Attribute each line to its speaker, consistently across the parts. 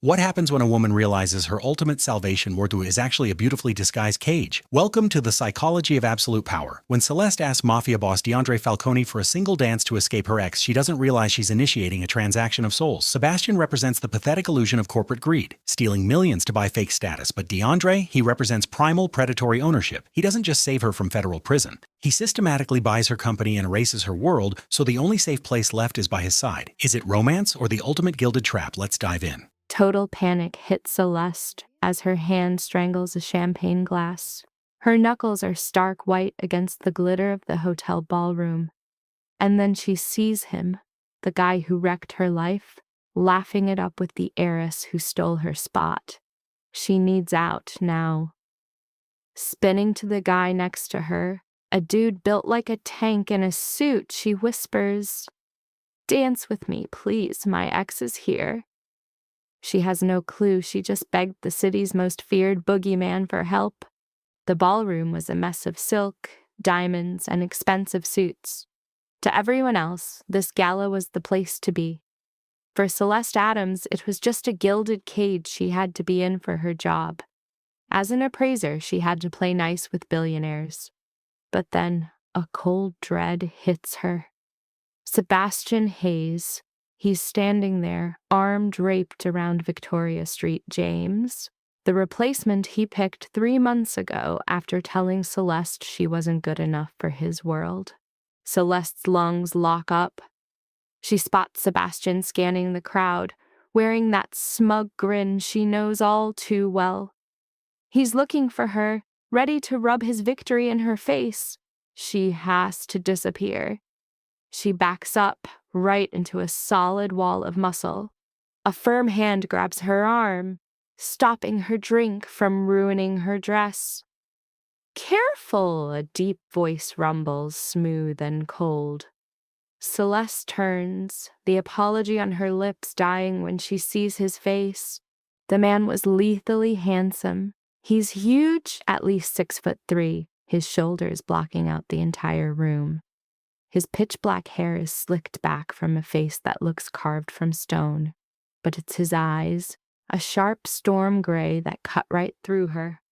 Speaker 1: What happens when a woman realizes her ultimate salvation wardrobe is actually a beautifully disguised cage? Welcome to the psychology of absolute power. When Celeste asks Mafia boss Deondre Falcone for a single dance to escape her ex, she doesn't realize she's initiating a transaction of souls. Sebastian represents the pathetic illusion of corporate greed, stealing millions to buy fake status. But Deondre, he represents primal predatory ownership. He doesn't just save her from federal prison. He systematically buys her company and erases her world, so the only safe place left is by his side. Is it romance or the ultimate gilded trap? Let's dive in.
Speaker 2: Total panic hits Celeste as her hand strangles a champagne glass. Her knuckles are stark white against the glitter of the hotel ballroom. And then she sees him, the guy who wrecked her life, laughing it up with the heiress who stole her spot. She needs out now. Spinning to the guy next to her, a dude built like a tank in a suit, she whispers, "Dance with me, please, my ex is here." She has no clue. She just begged the city's most feared boogeyman for help. The ballroom was a mess of silk, diamonds, and expensive suits. To everyone else, this gala was the place to be. For Celeste Adams, it was just a gilded cage she had to be in for her job. As an appraiser, she had to play nice with billionaires. But then a cold dread hits her. Sebastian Hayes. He's standing there, arm draped around Victoria Street, James. The replacement he picked 3 months ago after telling Celeste she wasn't good enough for his world. Celeste's lungs lock up. She spots Sebastian scanning the crowd, wearing that smug grin she knows all too well. He's looking for her, ready to rub his victory in her face. She has to disappear. She backs up, right into a solid wall of muscle. A firm hand grabs her arm, stopping her drink from ruining her dress. "Careful," a deep voice rumbles, smooth and cold. Celeste turns, the apology on her lips dying when she sees his face. The man was lethally handsome. He's huge, at least 6'3", his shoulders blocking out the entire room. His pitch-black hair is slicked back from a face that looks carved from stone, but it's his eyes, a sharp storm gray that cut right through her.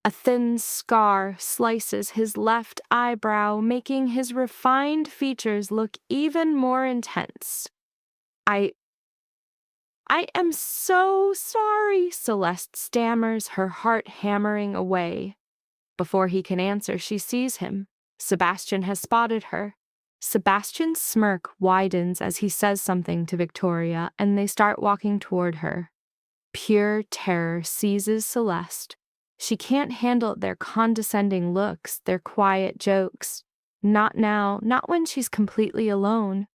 Speaker 2: A thin scar slices his left eyebrow, making his refined features look even more intense. I am so sorry," Celeste stammers, her heart hammering away. Before he can answer, she sees him. Sebastian has spotted her. Sebastian's smirk widens as he says something to Victoria, and they start walking toward her. Pure terror seizes Celeste. She can't handle their condescending looks, their quiet jokes. Not now, not when she's completely alone.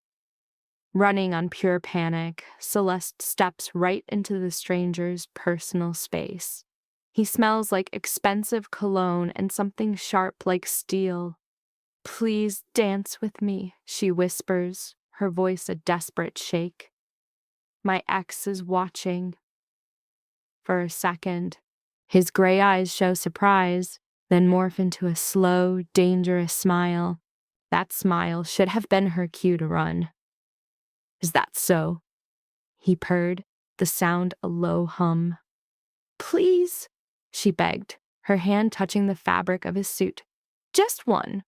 Speaker 2: Running on pure panic, Celeste steps right into the stranger's personal space. He smells like expensive cologne and something sharp like steel. "Please dance with me," she whispers, her voice a desperate shake. "My ex is watching." For a second, his gray eyes show surprise, then morph into a slow, dangerous smile. That smile should have been her cue to run. "Is that so?" he purred, the sound a low hum. "Please," she begged, her hand touching the fabric of his suit. "Just one."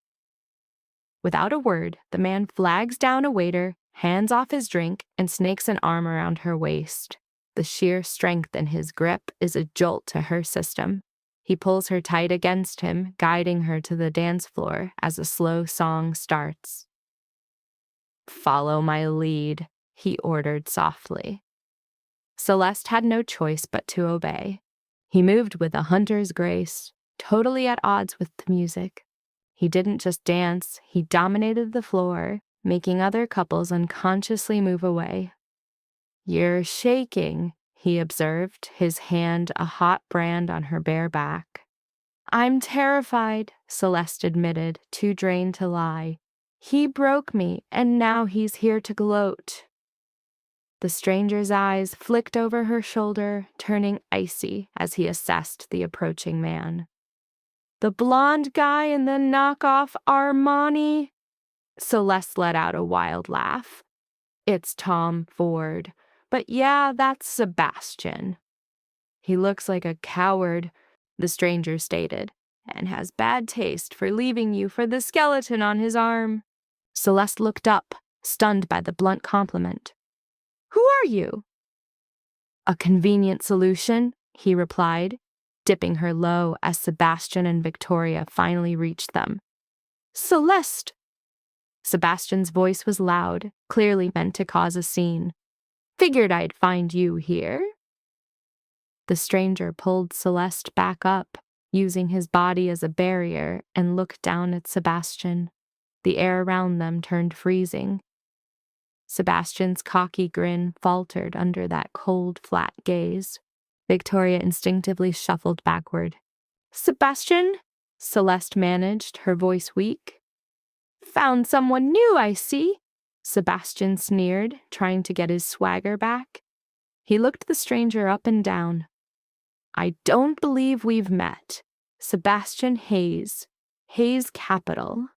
Speaker 2: Without a word, the man flags down a waiter, hands off his drink, and snakes an arm around her waist. The sheer strength in his grip is a jolt to her system. He pulls her tight against him, guiding her to the dance floor as a slow song starts. "Follow my lead," he ordered softly. Celeste had no choice but to obey. He moved with a hunter's grace, totally at odds with the music. He didn't just dance, he dominated the floor, making other couples unconsciously move away. "You're shaking," he observed, his hand a hot brand on her bare back. "I'm terrified," Celeste admitted, too drained to lie. "He broke me, and now he's here to gloat." The stranger's eyes flicked over her shoulder, turning icy as he assessed the approaching man. "The blonde guy in the knockoff Armani?" Celeste let out a wild laugh. "It's Tom Ford. But yeah, that's Sebastian. He looks like a coward, the stranger stated, and has bad taste for leaving you for the skeleton on his arm. Celeste looked up, stunned by the blunt compliment. Who are you? A convenient solution, he replied, dipping her low as Sebastian and Victoria finally reached them. Celeste! Sebastian's voice was loud, clearly meant to cause a scene. Figured I'd find you here. The stranger pulled Celeste back up, using his body as a barrier, and looked down at Sebastian. The air around them turned freezing. Sebastian's cocky grin faltered under that cold, flat gaze. Victoria instinctively shuffled backward. Sebastian? Celeste managed, her voice weak. Found someone new, I see. Sebastian sneered, trying to get his swagger back. He looked the stranger up and down. I don't believe we've met. Sebastian Hayes. Hayes Capital.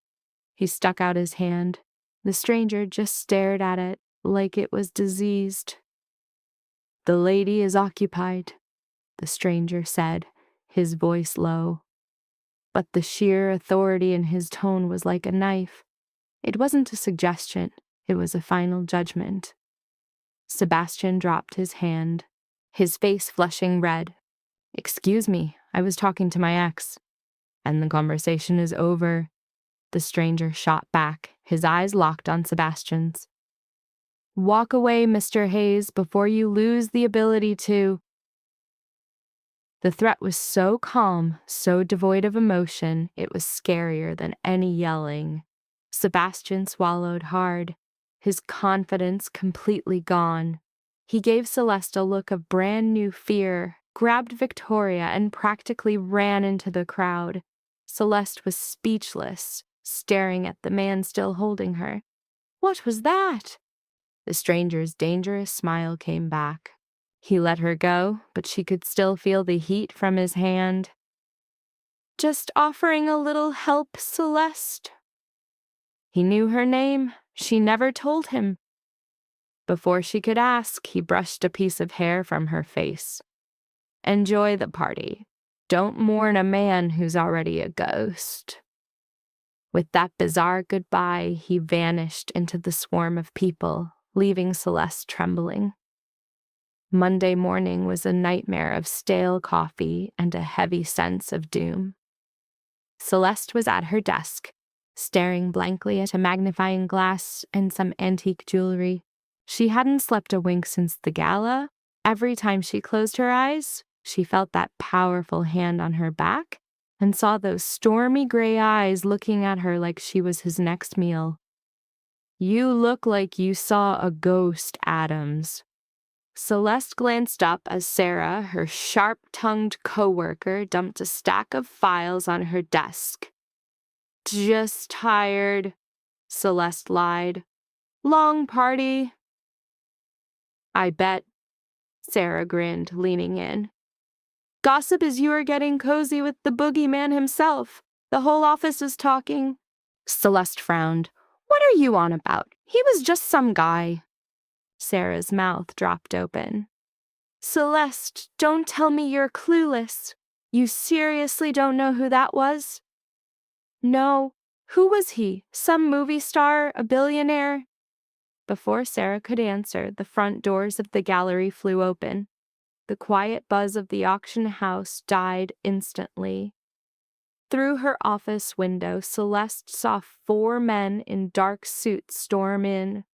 Speaker 2: He stuck out his hand. The stranger just stared at it like it was diseased. The lady is occupied, the stranger said, his voice low. But the sheer authority in his tone was like a knife. It wasn't a suggestion, it was a final judgment. Sebastian dropped his hand, his face flushing red. Excuse me, I was talking to my ex. And the conversation is over. The stranger shot back, his eyes locked on Sebastian's. Walk away, Mr. Hayes, before you lose the ability to. The threat was so calm, so devoid of emotion, it was scarier than any yelling. Sebastian swallowed hard, his confidence completely gone. He gave Celeste a look of brand new fear, grabbed Victoria, and practically ran into the crowd. Celeste was speechless, staring at the man still holding her. What was that? The stranger's dangerous smile came back. He let her go, but she could still feel the heat from his hand. Just offering a little help, Celeste. He knew her name. She never told him. Before she could ask, he brushed a piece of hair from her face. Enjoy the party. Don't mourn a man who's already a ghost. With that bizarre goodbye, he vanished into the swarm of people, leaving Celeste trembling. Monday morning was a nightmare of stale coffee and a heavy sense of doom. Celeste was at her desk, staring blankly at a magnifying glass and some antique jewelry. She hadn't slept a wink since the gala. Every time she closed her eyes, she felt that powerful hand on her back and saw those stormy gray eyes looking at her like she was his next meal. You look like you saw a ghost, Adams. Celeste glanced up as Sarah, her sharp-tongued coworker, dumped a stack of files on her desk. Just tired, Celeste lied. Long party. I bet, Sarah grinned, leaning in. Gossip is you are getting cozy with the boogeyman himself. The whole office is talking. Celeste frowned. What are you on about? He was just some guy. Sarah's mouth dropped open. Celeste, don't tell me you're clueless. You seriously don't know who that was? No. Who was he? Some movie star? A billionaire? Before Sarah could answer, the front doors of the gallery flew open. The quiet buzz of the auction house died instantly. Through her office window, Celeste saw 4 men in dark suits storm in.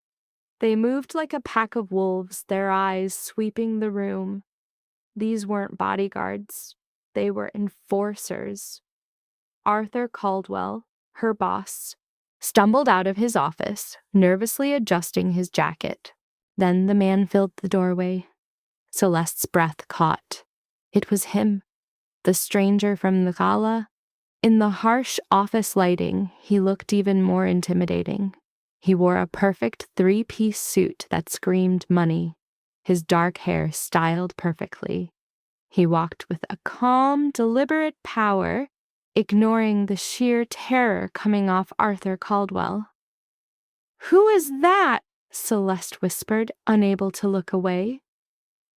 Speaker 2: They moved like a pack of wolves, their eyes sweeping the room. These weren't bodyguards. They were enforcers. Arthur Caldwell, her boss, stumbled out of his office, nervously adjusting his jacket. Then the man filled the doorway. Celeste's breath caught. It was him, the stranger from the gala. In the harsh office lighting, he looked even more intimidating. He wore a perfect 3-piece suit that screamed money, his dark hair styled perfectly. He walked with a calm, deliberate power, ignoring the sheer terror coming off Arthur Caldwell. Who is that? Celeste whispered, unable to look away.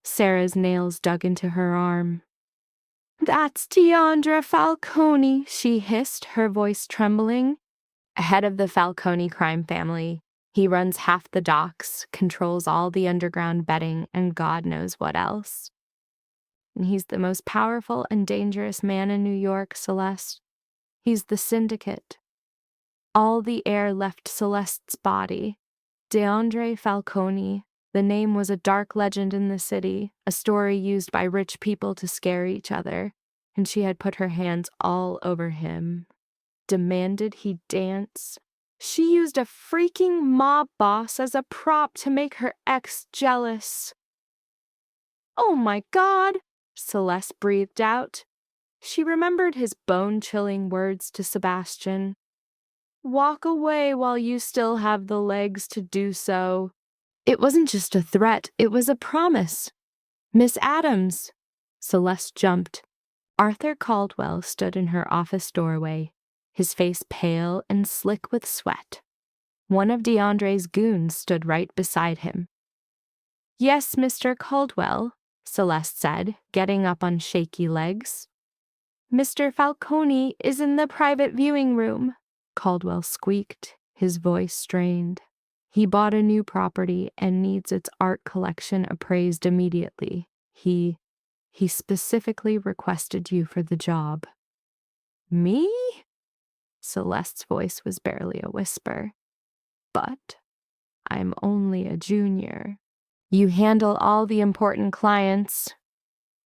Speaker 2: Sarah's nails dug into her arm. That's Deondre Falcone, she hissed, her voice trembling. Head of the Falcone crime family. He runs half the docks, controls all the underground betting, and God knows what else. And he's the most powerful and dangerous man in New York, Celeste. He's the syndicate. All the air left Celeste's body. Deondre Falcone. The name was a dark legend in the city, a story used by rich people to scare each other, and she had put her hands all over him. Demanded he dance. She used a freaking mob boss as a prop to make her ex jealous. Oh my God, Celeste breathed out. She remembered his bone-chilling words to Sebastian. Walk away while you still have the legs to do so. It wasn't just a threat, it was a promise. Miss Adams. Celeste jumped. Arthur Caldwell stood in her office doorway, his face pale and slick with sweat. One of Deondre's goons stood right beside him. Yes, Mr. Caldwell, Celeste said, getting up on shaky legs. Mr. Falcone is in the private viewing room, Caldwell squeaked, his voice strained. He bought a new property and needs its art collection appraised immediately. He specifically requested you for the job. Me? Celeste's voice was barely a whisper. But I'm only a junior. You handle all the important clients.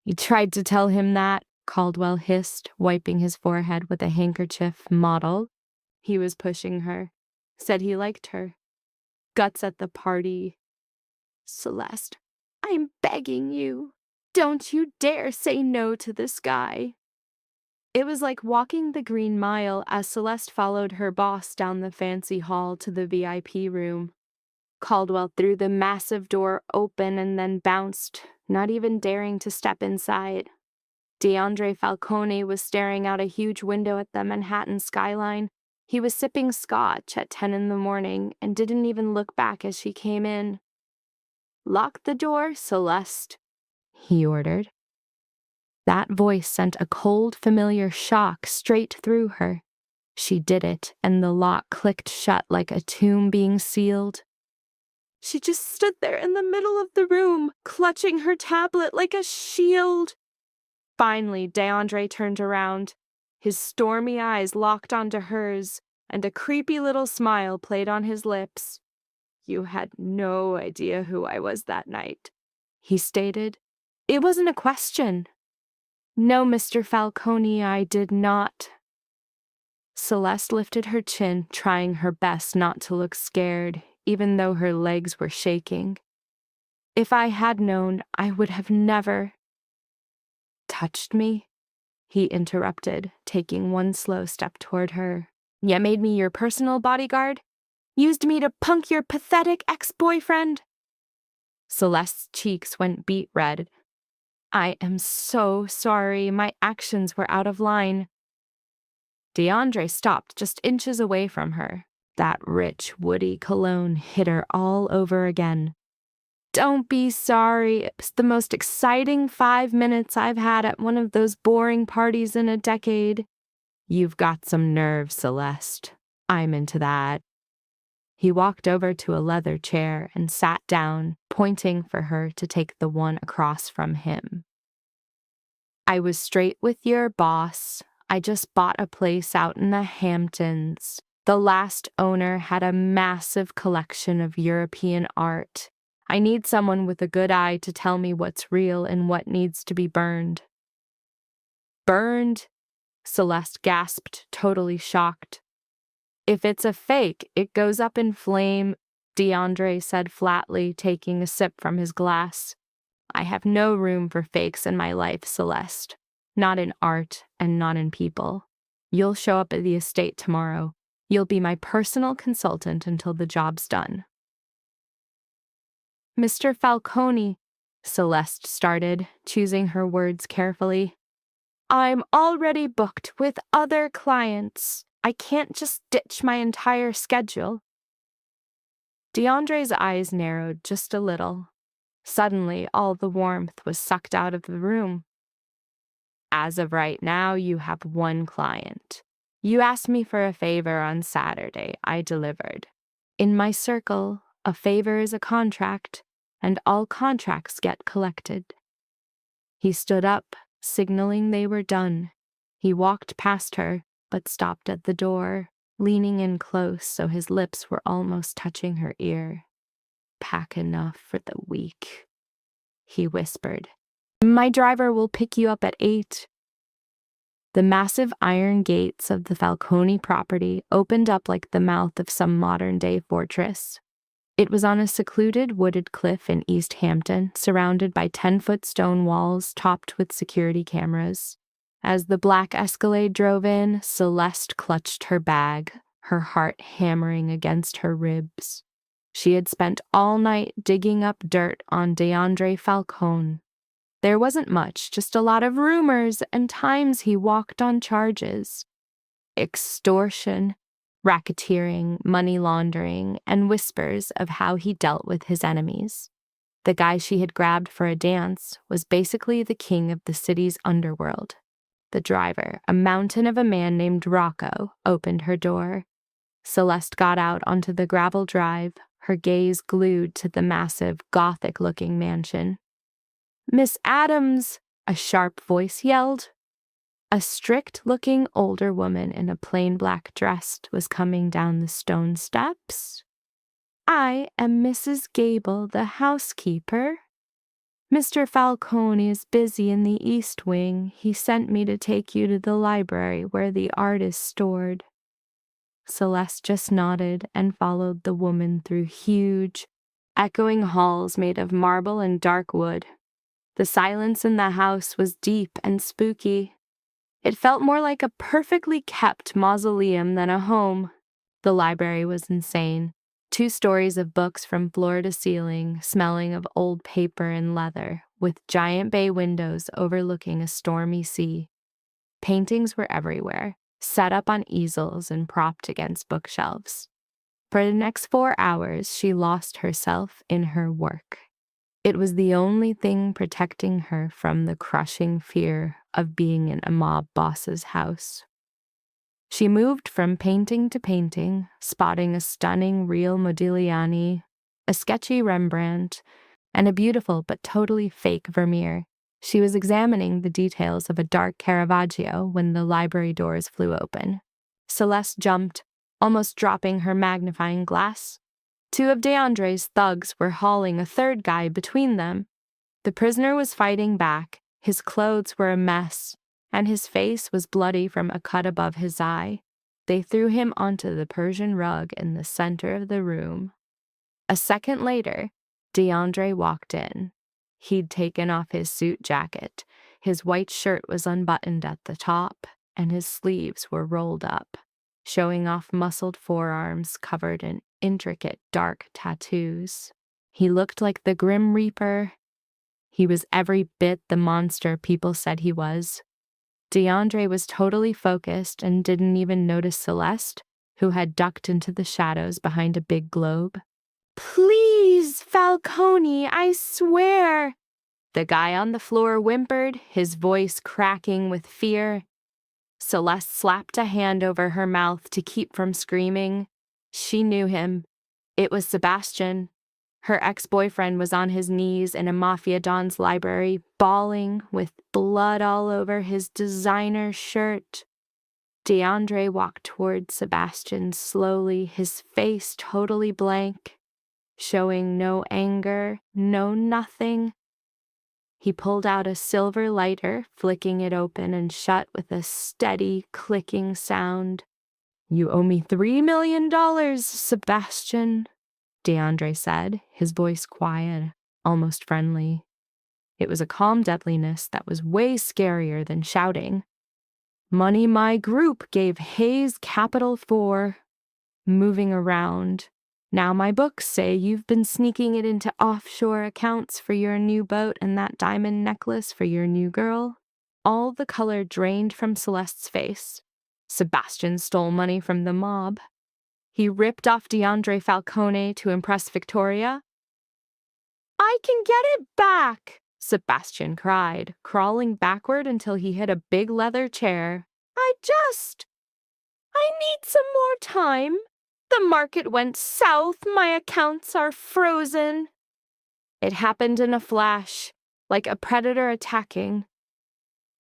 Speaker 2: You tried to tell him that, Caldwell hissed, wiping his forehead with a handkerchief model. He was pushing her. Said he liked her. Guts at the party. Celeste, I'm begging you. Don't you dare say no to this guy. It was like walking the Green Mile as Celeste followed her boss down the fancy hall to the VIP room. Caldwell threw the massive door open and then bounced, not even daring to step inside. Deondre Falcone was staring out a huge window at the Manhattan skyline. He was sipping scotch at 10 in the morning and didn't even look back as she came in. Lock the door, Celeste, he ordered. That voice sent a cold, familiar shock straight through her. She did it, and the lock clicked shut like a tomb being sealed. She just stood there in the middle of the room, clutching her tablet like a shield. Finally, Deondre turned around. His stormy eyes locked onto hers, and a creepy little smile played on his lips. You had no idea who I was that night, he stated. It wasn't a question. No, Mr. Falcone, I did not. Celeste lifted her chin, trying her best not to look scared, even though her legs were shaking. If I had known, I would have never touched me, he interrupted, taking one slow step toward her. You made me your personal bodyguard? Used me to punk your pathetic ex-boyfriend? Celeste's cheeks went beet red. I am so sorry. My actions were out of line. Deondre stopped just inches away from her. That rich, woody cologne hit her all over again. Don't be sorry. It's the most exciting 5 minutes I've had at one of those boring parties in a decade. You've got some nerve, Celeste. I'm into that. He walked over to a leather chair and sat down, pointing for her to take the one across from him. I was straight with your boss. I just bought a place out in the Hamptons. The last owner had a massive collection of European art. I need someone with a good eye to tell me what's real and what needs to be burned. Burned? Celeste gasped, totally shocked. If it's a fake, it goes up in flame, Deondre said flatly, taking a sip from his glass. I have no room for fakes in my life, Celeste. Not in art and not in people. You'll show up at the estate tomorrow. You'll be my personal consultant until the job's done. Mr. Falcone, Celeste started, choosing her words carefully. I'm already booked with other clients. I can't just ditch my entire schedule. Deondre's eyes narrowed just a little. Suddenly, all the warmth was sucked out of the room. As of right now, you have one client. You asked me for a favor on Saturday. I delivered. In my circle, a favor is a contract, and all contracts get collected. He stood up, signaling they were done. He walked past her, but stopped at the door, leaning in close so his lips were almost touching her ear. Pack enough for the week, he whispered. My driver will pick you up at 8. The massive iron gates of the Falcone property opened up like the mouth of some modern-day fortress. It was on a secluded wooded cliff in East Hampton, surrounded by 10-foot stone walls topped with security cameras. As the black Escalade drove in, Celeste clutched her bag, her heart hammering against her ribs. She had spent all night digging up dirt on Deondre Falcone. There wasn't much, just a lot of rumors and times he walked on charges. Extortion, racketeering, money laundering, and whispers of how he dealt with his enemies. The guy she had grabbed for a dance was basically the king of the city's underworld. The driver, a mountain of a man named Rocco, opened her door. Celeste got out onto the gravel drive, her gaze glued to the massive, Gothic-looking mansion. "Miss Adams!" a sharp voice yelled. A strict-looking older woman in a plain black dress was coming down the stone steps. "I am Mrs. Gable, the housekeeper. Mr. Falcone is busy in the East Wing. He sent me to take you to the library where the art is stored." Celeste just nodded and followed the woman through huge, echoing halls made of marble and dark wood. The silence in the house was deep and spooky. It felt more like a perfectly kept mausoleum than a home. The library was insane. 2 stories of books from floor to ceiling, smelling of old paper and leather, with giant bay windows overlooking a stormy sea. Paintings were everywhere, set up on easels and propped against bookshelves. For the next 4 hours, she lost herself in her work. It was the only thing protecting her from the crushing fear of being in a mob boss's house. She moved from painting to painting, spotting a stunning real Modigliani, a sketchy Rembrandt, and a beautiful but totally fake Vermeer. She was examining the details of a dark Caravaggio when the library doors flew open. Celeste jumped, almost dropping her magnifying glass. 2 of Deondre's thugs were hauling a third guy between them. The prisoner was fighting back, his clothes were a mess, and his face was bloody from a cut above his eye. They threw him onto the Persian rug in the center of the room. A second later, Deondre walked in. He'd taken off his suit jacket. His white shirt was unbuttoned at the top, and his sleeves were rolled up, showing off muscled forearms covered in intricate, dark tattoos. He looked like the Grim Reaper. He was every bit the monster people said he was. Deondre was totally focused and didn't even notice Celeste, who had ducked into the shadows behind a big globe. "Please, Falcone, I swear!" The guy on the floor whimpered, his voice cracking with fear. Celeste slapped a hand over her mouth to keep from screaming. She knew him. It was Sebastian. Her ex-boyfriend was on his knees in a Mafia Don's library, bawling, with blood all over his designer shirt. Deondre walked toward Sebastian slowly, his face totally blank, showing no anger, no nothing. He pulled out a silver lighter, flicking it open and shut with a steady, clicking sound. "You owe me $3 million, Sebastian," Deondre said, his voice quiet, almost friendly. It was a calm deadliness that was way scarier than shouting. "Money my group gave Hayes Capital for." Moving around. "Now my books say you've been sneaking it into offshore accounts for your new boat and that diamond necklace for your new girl." All the color drained from Celeste's face. Sebastian stole money from the mob. He ripped off Deondre Falcone to impress Victoria. I can get it back, Sebastian cried, crawling backward until he hit a big leather chair. I need some more time. The market went south, my accounts are frozen. It happened in a flash, like a predator attacking.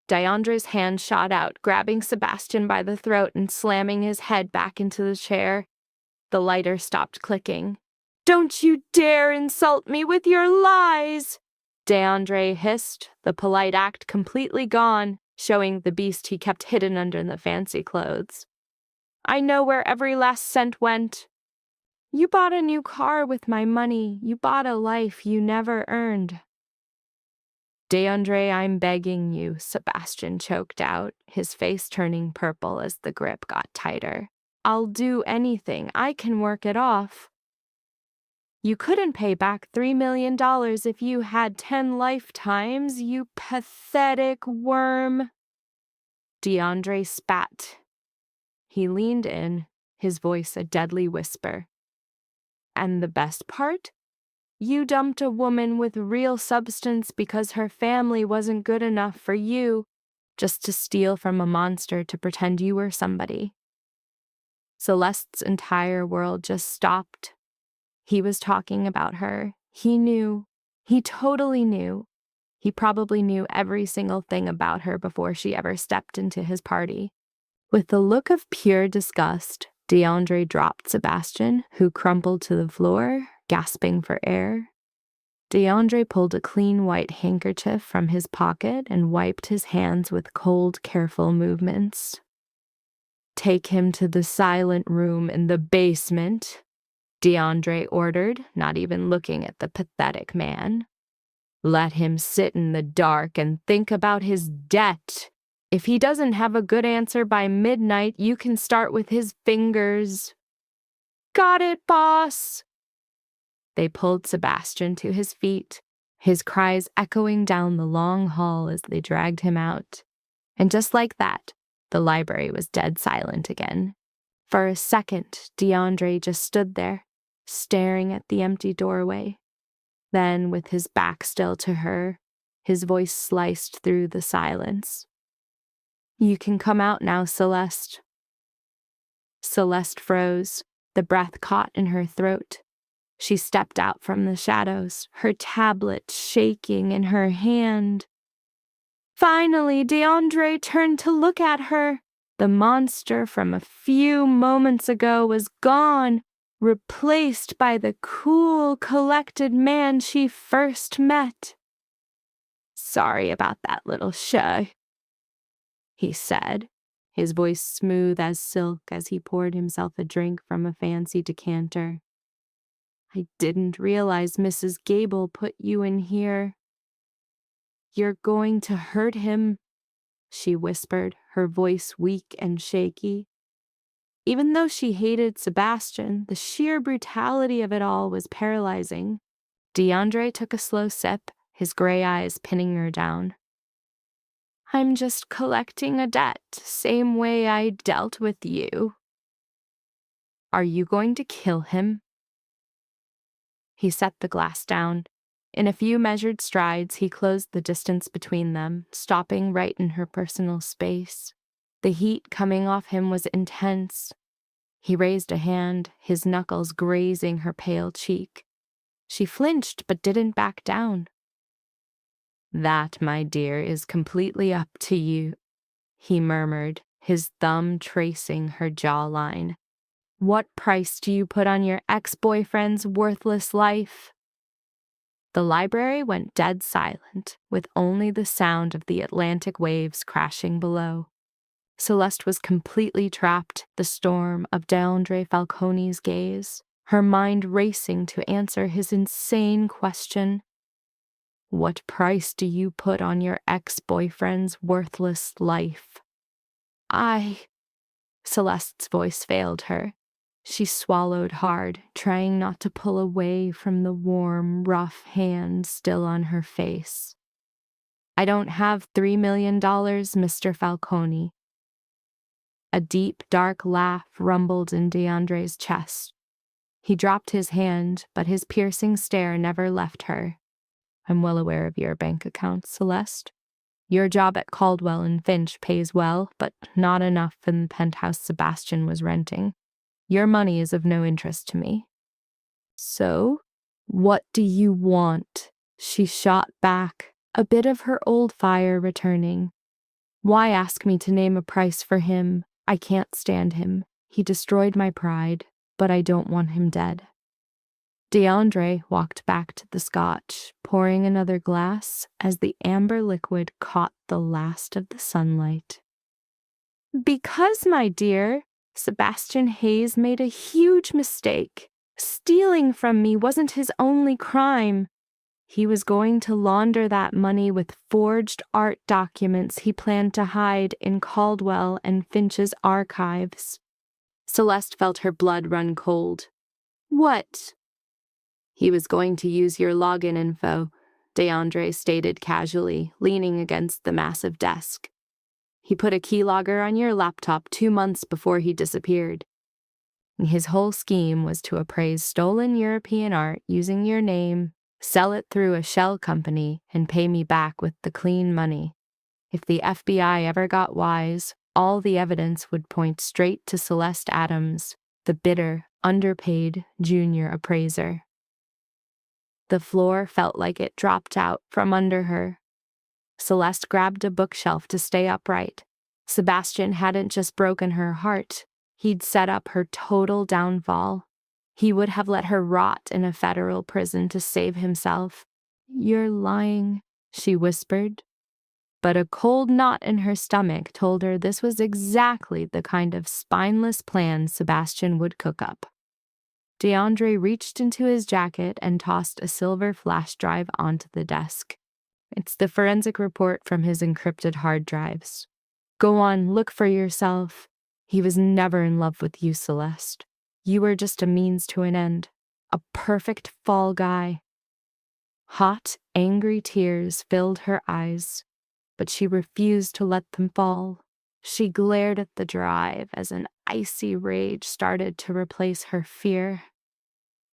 Speaker 2: Deondre's hand shot out, grabbing Sebastian by the throat and slamming his head back into the chair. The lighter stopped clicking. Don't you dare insult me with your lies! Deondre hissed, the polite act completely gone, showing the beast he kept hidden under the fancy clothes. I know where every last cent went. You bought a new car with my money. You bought a life you never earned. Deondre, I'm begging you, Sebastian choked out, his face turning purple as the grip got tighter. I'll do anything. I can work it off. You couldn't pay back $3 million if you had 10 lifetimes, you pathetic worm. Deondre spat. He leaned in, his voice a deadly whisper. And the best part? You dumped a woman with real substance because her family wasn't good enough for you, just to steal from a monster to pretend you were somebody. Celeste's entire world just stopped. He was talking about her. He knew. He totally knew. He probably knew every single thing about her before she ever stepped into his party. With a look of pure disgust, Deondre dropped Sebastian, who crumpled to the floor, gasping for air. Deondre pulled a clean white handkerchief from his pocket and wiped his hands with cold, careful movements. Take him to the silent room in the basement, Deondre ordered, not even looking at the pathetic man. Let him sit in the dark and think about his debt. If he doesn't have a good answer by midnight, you can start with his fingers. Got it, boss. They pulled Sebastian to his feet, his cries echoing down the long hall as they dragged him out. And just like that, the library was dead silent again. For a second, Deondre just stood there, staring at the empty doorway. Then, with his back still to her, his voice sliced through the silence. You can come out now, Celeste. Celeste froze, the breath caught in her throat. She stepped out from the shadows, her tablet shaking in her hand. Finally, Deondre turned to look at her. The monster from a few moments ago was gone, replaced by the cool, collected man she first met. Sorry about that little show, he said, his voice smooth as silk as he poured himself a drink from a fancy decanter. I didn't realize Mrs. Gable put you in here. You're going to hurt him, she whispered, her voice weak and shaky. Even though she hated Sebastian, the sheer brutality of it all was paralyzing. Deondre took a slow sip, his gray eyes pinning her down. I'm just collecting a debt, same way I dealt with you. Are you going to kill him? He set the glass down. In a few measured strides, he closed the distance between them, stopping right in her personal space. The heat coming off him was intense. He raised a hand, his knuckles grazing her pale cheek. She flinched but didn't back down. That, my dear, is completely up to you, he murmured, his thumb tracing her jawline. What price do you put on your ex-boyfriend's worthless life? The library went dead silent, with only the sound of the Atlantic waves crashing below. Celeste was completely trapped, the storm of Deondre Falcone's gaze, her mind racing to answer his insane question. What price do you put on your ex-boyfriend's worthless life? Celeste's voice failed her. She swallowed hard, trying not to pull away from the warm, rough hand still on her face. I don't have $3 million, Mr. Falcone. A deep, dark laugh rumbled in Deondre's chest. He dropped his hand, but his piercing stare never left her. I'm well aware of your bank account, Celeste. Your job at Caldwell and Finch pays well, but not enough in the penthouse Sebastian was renting. Your money is of no interest to me. So, what do you want? She shot back, a bit of her old fire returning. Why ask me to name a price for him? I can't stand him. He destroyed my pride, but I don't want him dead. Deondre walked back to the scotch, pouring another glass as the amber liquid caught the last of the sunlight. Because, my dear, Sebastian Hayes made a huge mistake. Stealing from me wasn't his only crime. He was going to launder that money with forged art documents he planned to hide in Caldwell and Finch's archives. Celeste felt her blood run cold. What? He was going to use your login info, Deondre stated casually, leaning against the massive desk. He put a keylogger on your laptop 2 months before he disappeared. His whole scheme was to appraise stolen European art using your name, sell it through a shell company, and pay me back with the clean money. If the FBI ever got wise, all the evidence would point straight to Celeste Adams, the bitter, underpaid junior appraiser. The floor felt like it dropped out from under her. Celeste grabbed a bookshelf to stay upright. Sebastian hadn't just broken her heart. He'd set up her total downfall. He would have let her rot in a federal prison to save himself. You're lying, she whispered. But a cold knot in her stomach told her this was exactly the kind of spineless plan Sebastian would cook up. Deondre reached into his jacket and tossed a silver flash drive onto the desk. It's the forensic report from his encrypted hard drives. Go on, look for yourself. He was never in love with you, Celeste. You were just a means to an end. A perfect fall guy. Hot, angry tears filled her eyes, but she refused to let them fall. She glared at the drive as an icy rage started to replace her fear.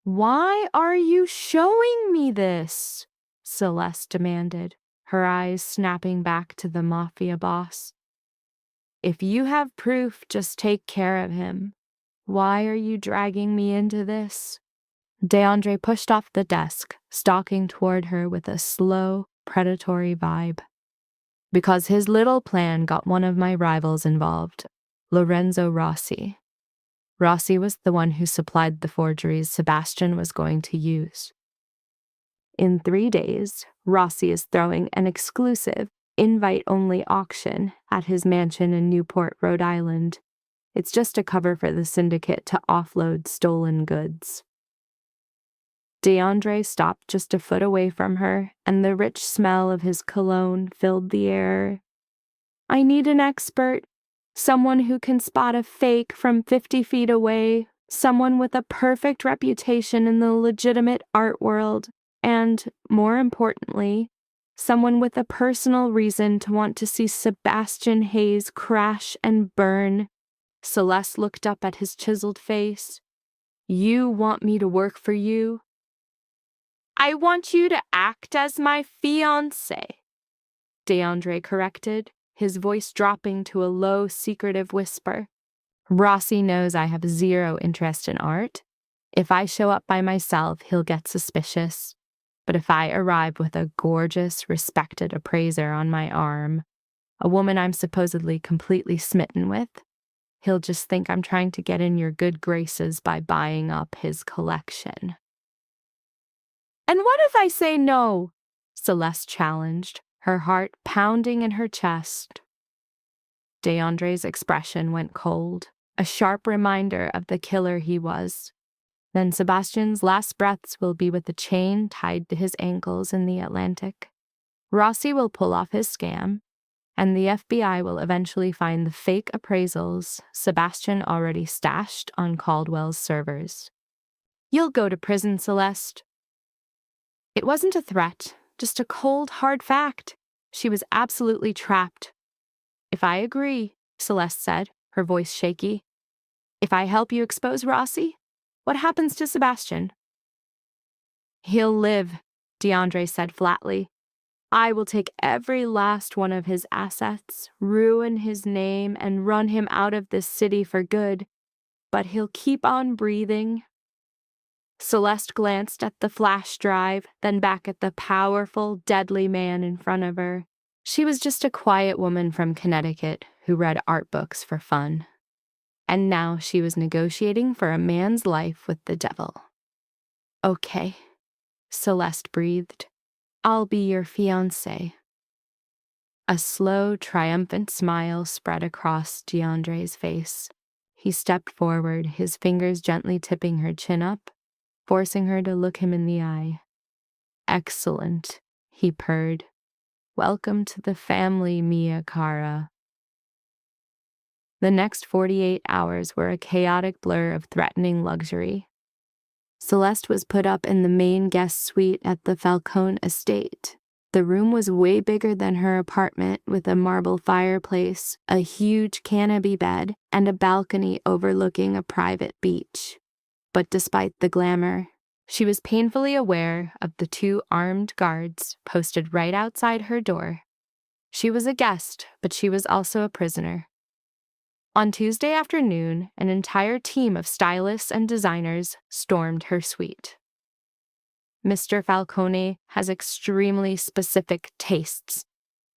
Speaker 2: Why are you showing me this? Celeste demanded, her eyes snapping back to the Mafia boss. If you have proof, just take care of him. Why are you dragging me into this? Deondre pushed off the desk, stalking toward her with a slow, predatory vibe. Because his little plan got one of my rivals involved, Lorenzo Rossi. Rossi was the one who supplied the forgeries Sebastian was going to use. In 3 days, Rossi is throwing an exclusive, invite-only auction at his mansion in Newport, Rhode Island. It's just a cover for the syndicate to offload stolen goods. Deondre stopped just a foot away from her, and the rich smell of his cologne filled the air. I need an expert, someone who can spot a fake from 50 feet away, someone with a perfect reputation in the legitimate art world, and, more importantly, someone with a personal reason to want to see Sebastian Hayes crash and burn. Celeste looked up at his chiseled face. You want me to work for you? I want you to act as my fiancé, Deondre corrected, his voice dropping to a low, secretive whisper. Rossi knows I have zero interest in art. If I show up by myself, he'll get suspicious. But if I arrive with a gorgeous, respected appraiser on my arm, a woman I'm supposedly completely smitten with, he'll just think I'm trying to get in your good graces by buying up his collection. And what if I say no? Celeste challenged, her heart pounding in her chest. Deondre's expression went cold, a sharp reminder of the killer he was. Then Sebastian's last breaths will be with a chain tied to his ankles in the Atlantic. Rossi will pull off his scam, and the FBI will eventually find the fake appraisals Sebastian already stashed on Caldwell's servers. You'll go to prison, Celeste. It wasn't a threat, just a cold, hard fact. She was absolutely trapped. If I agree, Celeste said, her voice shaky. "If I help you expose Rossi, what happens to Sebastian?" "He'll live," Deondre said flatly. "I will take every last one of his assets, ruin his name, and run him out of this city for good. But he'll keep on breathing." Celeste glanced at the flash drive, then back at the powerful, deadly man in front of her. She was just a quiet woman from Connecticut who read art books for fun. And now she was negotiating for a man's life with the devil. "Okay," Celeste breathed. "I'll be your fiancé." A slow, triumphant smile spread across Deondre's face. He stepped forward, his fingers gently tipping her chin up, forcing her to look him in the eye. "Excellent," he purred. "Welcome to the family, Mia Cara." The next 48 hours were a chaotic blur of threatening luxury. Celeste was put up in the main guest suite at the Falcone estate. The room was way bigger than her apartment, with a marble fireplace, a huge canopy bed, and a balcony overlooking a private beach. But despite the glamour, she was painfully aware of the 2 armed guards posted right outside her door. She was a guest, but she was also a prisoner. On Tuesday afternoon, an entire team of stylists and designers stormed her suite. "Mr. Falcone has extremely specific tastes,"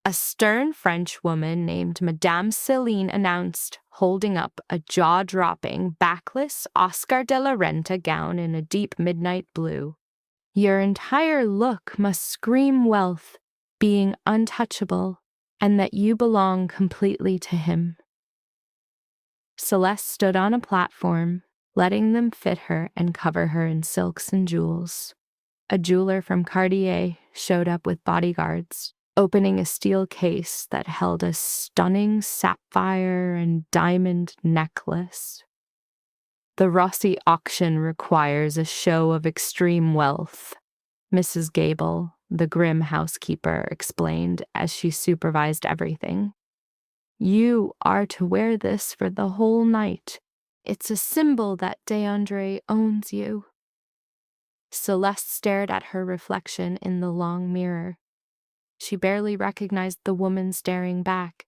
Speaker 2: a stern French woman named Madame Céline announced, holding up a jaw-dropping, backless Oscar de la Renta gown in a deep midnight blue. "Your entire look must scream wealth, being untouchable, and that you belong completely to him." Celeste stood on a platform, letting them fit her and cover her in silks and jewels. A jeweler from Cartier showed up with bodyguards, opening a steel case that held a stunning sapphire and diamond necklace. "The Rossi auction requires a show of extreme wealth," Mrs. Gable, the grim housekeeper, explained as she supervised everything. "You are to wear this for the whole night. It's a symbol that Deondre owns you." Celeste stared at her reflection in the long mirror. She barely recognized the woman staring back.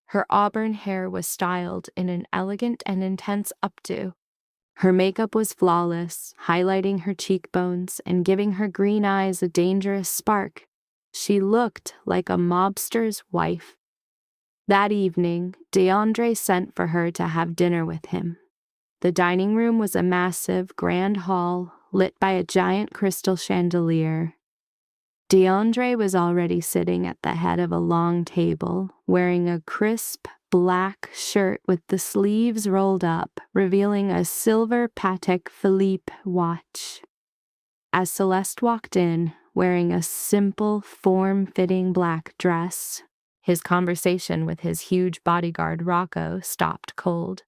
Speaker 2: Her auburn hair was styled in an elegant and intense updo. Her makeup was flawless, highlighting her cheekbones and giving her green eyes a dangerous spark. She looked like a mobster's wife. That evening, Deondre sent for her to have dinner with him. The dining room was a massive, grand hall lit by a giant crystal chandelier. Deondre was already sitting at the head of a long table, wearing a crisp, black shirt with the sleeves rolled up, revealing a silver Patek Philippe watch. As Celeste walked in, wearing a simple, form-fitting black dress, his conversation with his huge bodyguard Rocco stopped cold.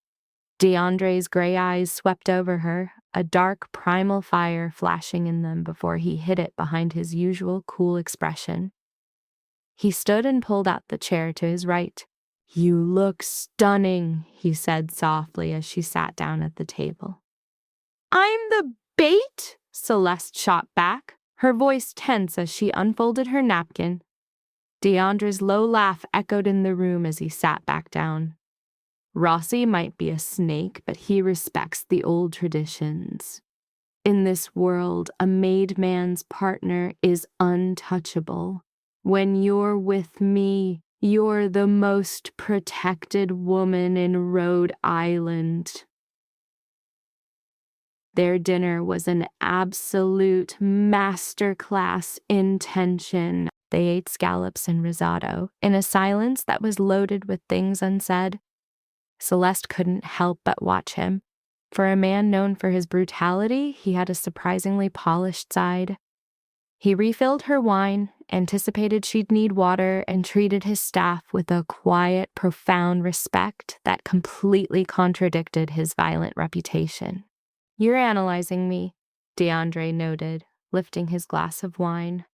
Speaker 2: Deondre's gray eyes swept over her, a dark primal fire flashing in them before he hid it behind his usual cool expression. He stood and pulled out the chair to his right. "You look stunning," he said softly as she sat down at the table. "I'm the bait?" Celeste shot back, her voice tense as she unfolded her napkin. Deondre's low laugh echoed in the room as he sat back down. "Rossi might be a snake, but he respects the old traditions. In this world, a made man's partner is untouchable. When you're with me, you're the most protected woman in Rhode Island." Their dinner was an absolute masterclass in tension. They ate scallops and risotto in a silence that was loaded with things unsaid. Celeste couldn't help but watch him. For a man known for his brutality, he had a surprisingly polished side. He refilled her wine, anticipated she'd need water, and treated his staff with a quiet, profound respect that completely contradicted his violent reputation. "You're analyzing me," Deondre noted, lifting his glass of wine.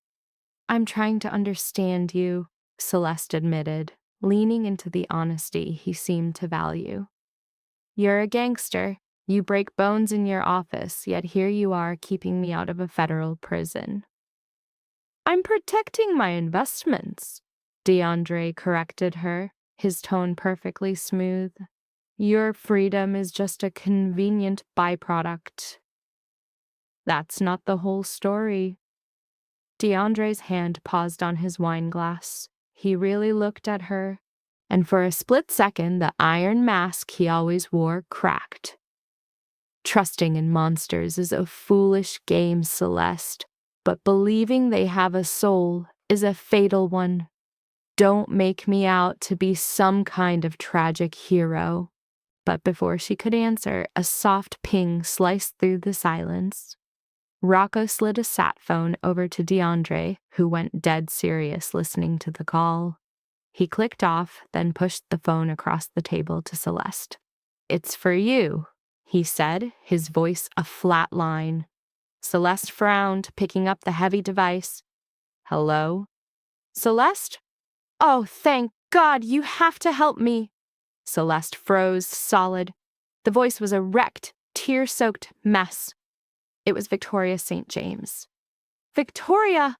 Speaker 2: "I'm trying to understand you," Celeste admitted, leaning into the honesty he seemed to value. You're a gangster. You break bones in your office, yet here you are keeping me out of a federal prison. I'm protecting my investments, Deondre corrected her, his tone perfectly smooth. Your freedom is just a convenient byproduct. That's not the whole story. Deondre's hand paused on his wine glass. He really looked at her, and for a split second the iron mask he always wore cracked. Trusting in monsters is a foolish game, Celeste, but believing they have a soul is a fatal one. Don't make me out to be some kind of tragic hero. But before she could answer, a soft ping sliced through the silence. Rocco slid a sat phone over to Deondre, who went dead serious listening to the call. He clicked off, then pushed the phone across the table to Celeste. It's for you, he said, his voice a flat line. Celeste frowned, picking up the heavy device. Hello? Celeste? Oh, thank God, you have to help me. Celeste froze solid. The voice was a wrecked, tear-soaked mess. It was Victoria St. James. Victoria!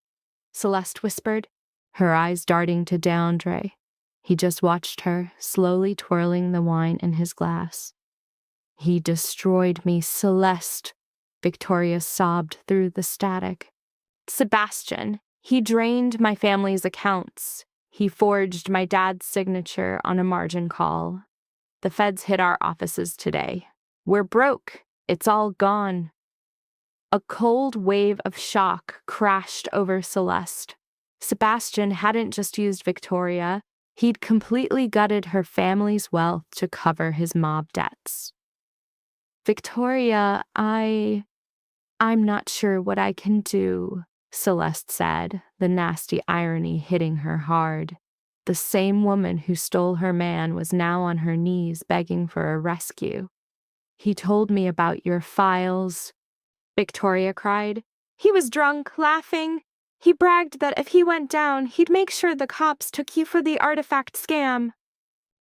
Speaker 2: Celeste whispered, her eyes darting to Deondre. He just watched her, slowly twirling the wine in his glass. He destroyed me, Celeste, Victoria sobbed through the static. Sebastian, he drained my family's accounts. He forged my dad's signature on a margin call. The feds hit our offices today. We're broke. It's all gone. A cold wave of shock crashed over Celeste. Sebastian hadn't just used Victoria. He'd completely gutted her family's wealth to cover his mob debts. Victoria, I'm not sure what I can do, Celeste said, the nasty irony hitting her hard. The same woman who stole her man was now on her knees begging for a rescue. He told me about your files, Victoria cried. He was drunk, laughing. He bragged that if he went down, he'd make sure the cops took you for the artifact scam.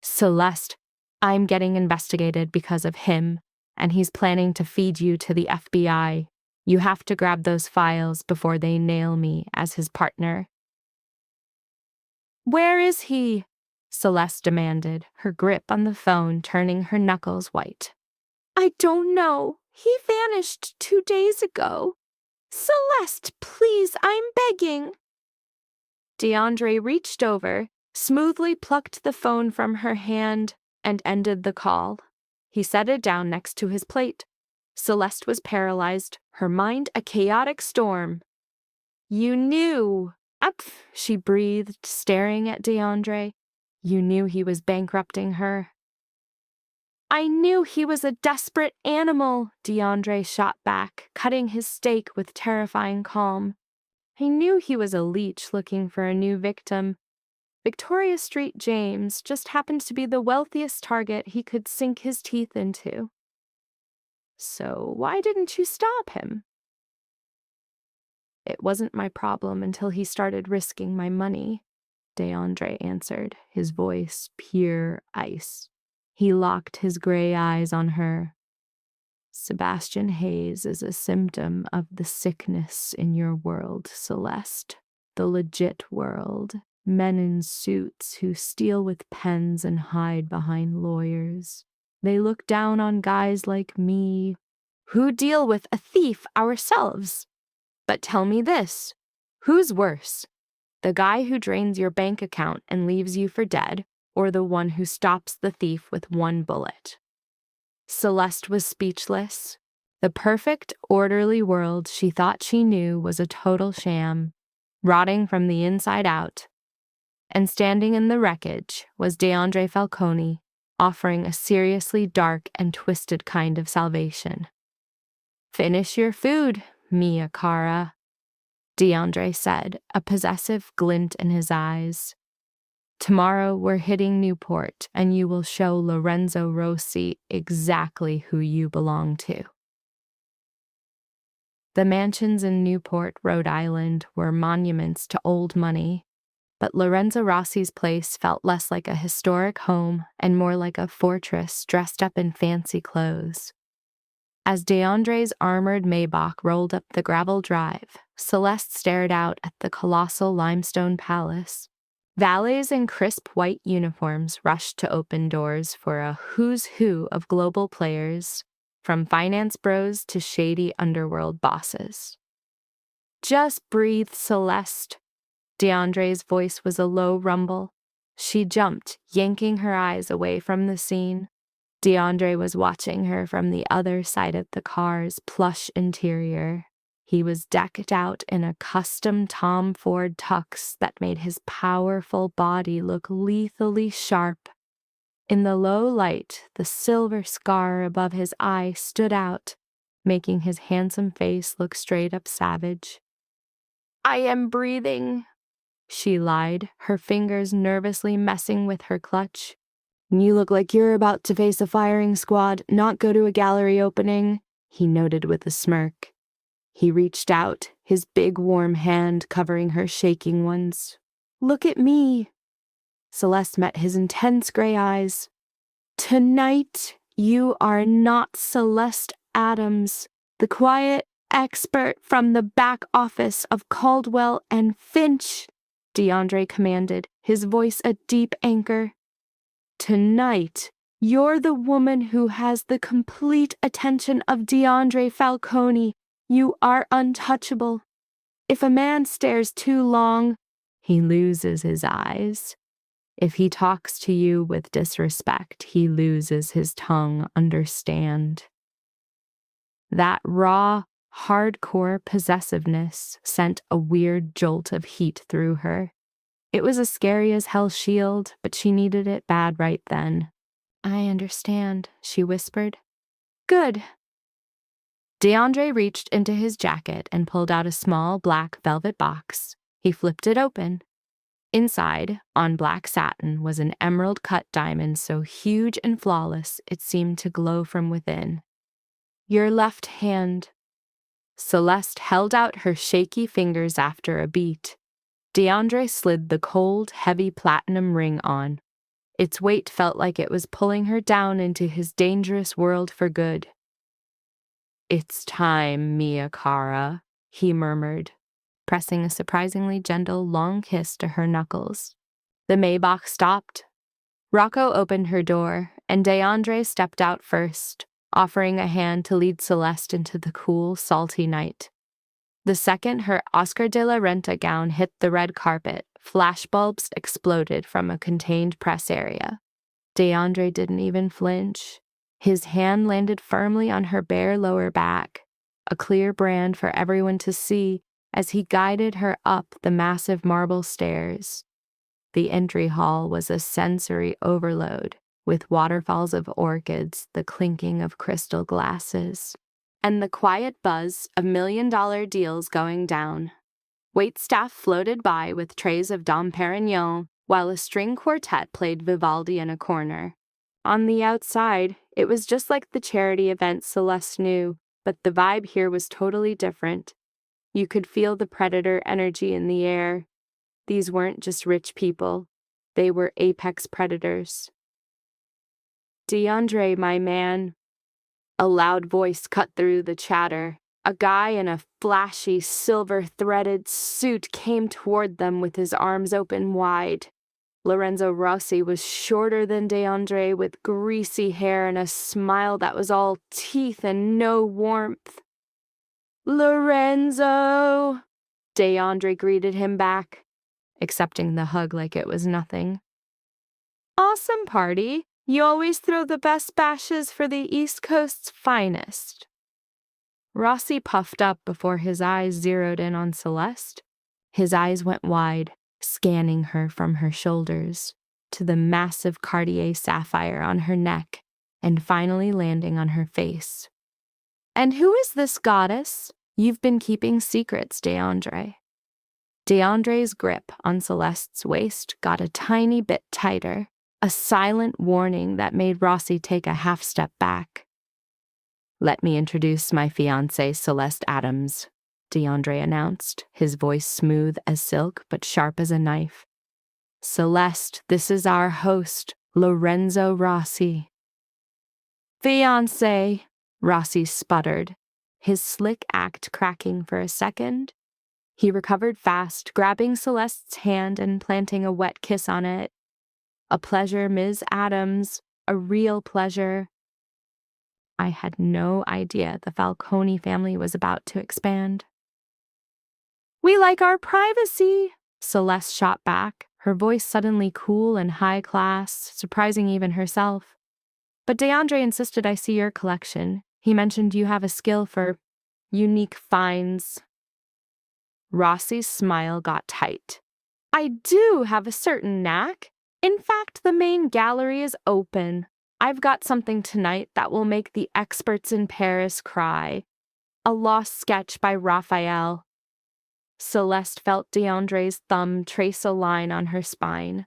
Speaker 2: Celeste, I'm getting investigated because of him, and he's planning to feed you to the FBI. You have to grab those files before they nail me as his partner. Where is he? Celeste demanded, her grip on the phone turning her knuckles white. I don't know. He vanished 2 days ago. Celeste, please, I'm begging. Deondre reached over, smoothly plucked the phone from her hand, and ended the call. He set it down next to his plate. Celeste was paralyzed, her mind a chaotic storm. You knew. Up, she breathed, staring at Deondre. You knew he was bankrupting her. I knew he was a desperate animal, Deondre shot back, cutting his steak with terrifying calm. I knew he was a leech looking for a new victim. Victoria Street James just happened to be the wealthiest target he could sink his teeth into. So why didn't you stop him? It wasn't my problem until he started risking my money, Deondre answered, his voice pure ice. He locked his gray eyes on her. Sebastian Hayes is a symptom of the sickness in your world, Celeste. The legit world. Men in suits who steal with pens and hide behind lawyers. They look down on guys like me, who deal with a thief ourselves. But tell me this, who's worse? The guy who drains your bank account and leaves you for dead, or the one who stops the thief with one bullet? Celeste was speechless. The perfect, orderly world she thought she knew was a total sham, rotting from the inside out. And standing in the wreckage was Deondre Falcone, offering a seriously dark and twisted kind of salvation. Finish your food, Mia Cara, Deondre said, a possessive glint in his eyes. Tomorrow we're hitting Newport, and you will show Lorenzo Rossi exactly who you belong to. The mansions in Newport, Rhode Island, were monuments to old money. but Lorenzo Rossi's place felt less like a historic home and more like a fortress dressed up in fancy clothes. As Deondre's armored Maybach rolled up the gravel drive, Celeste stared out at the colossal limestone palace. Valets in crisp white uniforms rushed to open doors for a who's who of global players, from finance bros to shady underworld bosses. "Just breathe, Celeste." Deondre's voice was a low rumble. She jumped, yanking her eyes away from the scene. Deondre was watching her from the other side of the car's plush interior. He was decked out in a custom Tom Ford tux that made his powerful body look lethally sharp. In the low light, the silver scar above his eye stood out, making his handsome face look straight up savage. "I am breathing," she lied, her fingers nervously messing with her clutch. "You look like you're about to face a firing squad, not go to a gallery opening," he noted with a smirk. He reached out, his big warm hand covering her shaking ones. "Look at me." Celeste met his intense gray eyes. "Tonight, you are not Celeste Adams, the quiet expert from the back office of Caldwell and Finch," Deondre commanded, his voice a deep anchor. "Tonight, you're the woman who has the complete attention of Deondre Falcone. You are untouchable. If a man stares too long, he loses his eyes. If he talks to you with disrespect, he loses his tongue, understand?" That raw, hardcore possessiveness sent a weird jolt of heat through her. It was a scary as hell shield, but she needed it bad right then. "I understand," she whispered. "Good." Deondre reached into his jacket and pulled out a small black velvet box. He flipped it open. Inside, on black satin, was an emerald-cut diamond so huge and flawless it seemed to glow from within. "Your left hand." Celeste held out her shaky fingers after a beat. Deondre slid the cold, heavy platinum ring on. Its weight felt like it was pulling her down into his dangerous world for good. "It's time, Mia Cara," he murmured, pressing a surprisingly gentle, long kiss to her knuckles. The Maybach stopped. Rocco opened her door, and Deondre stepped out first, offering a hand to lead Celeste into the cool, salty night. The second her Oscar de la Renta gown hit the red carpet, flashbulbs exploded from a contained press area. Deondre didn't even flinch. His hand landed firmly on her bare lower back, a clear brand for everyone to see as he guided her up the massive marble stairs. The entry hall was a sensory overload, with waterfalls of orchids, the clinking of crystal glasses, and the quiet buzz of million-dollar deals going down. Waitstaff floated by with trays of Dom Perignon, while a string quartet played Vivaldi in a corner. On the outside, it was just like the charity event Celeste knew, but the vibe here was totally different. You could feel the predator energy in the air. These weren't just rich people. They were apex predators. "Deondre, my man." A loud voice cut through the chatter. A guy in a flashy, silver-threaded suit came toward them with his arms open wide. Lorenzo Rossi was shorter than Deondre, with greasy hair and a smile that was all teeth and no warmth. "Lorenzo!" Deondre greeted him back, accepting the hug like it was nothing. "Awesome party. You always throw the best bashes for the East Coast's finest." Rossi puffed up before his eyes zeroed in on Celeste. His eyes went wide, scanning her from her shoulders to the massive Cartier sapphire on her neck and finally landing on her face. "And who is this goddess? You've been keeping secrets, Deondre." Deondre's grip on Celeste's waist got a tiny bit tighter, a silent warning that made Rossi take a half step back. "Let me introduce my fiancée, Celeste Adams," Deondre announced, his voice smooth as silk but sharp as a knife. Celeste, this is our host, Lorenzo Rossi. Fiancé, Rossi sputtered, his slick act cracking for a second. He recovered fast, grabbing Celeste's hand and planting a wet kiss on it. A pleasure, Ms. Adams, a real pleasure. I had no idea the Falcone family was about to expand. We like our privacy, Celeste shot back, her voice suddenly cool and high class, surprising even herself. But Deondre insisted I see your collection. He mentioned you have a skill for unique finds. Rossi's smile got tight. I do have a certain knack. In fact, the main gallery is open. I've got something tonight that will make the experts in Paris cry. A lost sketch by Raphael. Celeste felt Deondre's thumb trace a line on her spine.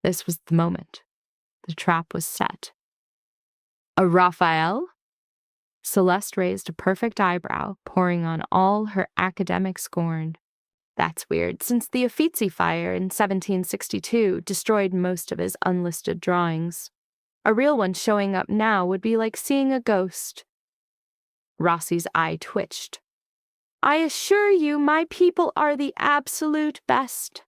Speaker 2: This was the moment. The trap was set. A Raphael? Celeste raised a perfect eyebrow, pouring on all her academic scorn. That's weird, since the Uffizi fire in 1762 destroyed most of his unlisted drawings. A real one showing up now would be like seeing a ghost. Rossi's eye twitched. I assure you, my people are the absolute best.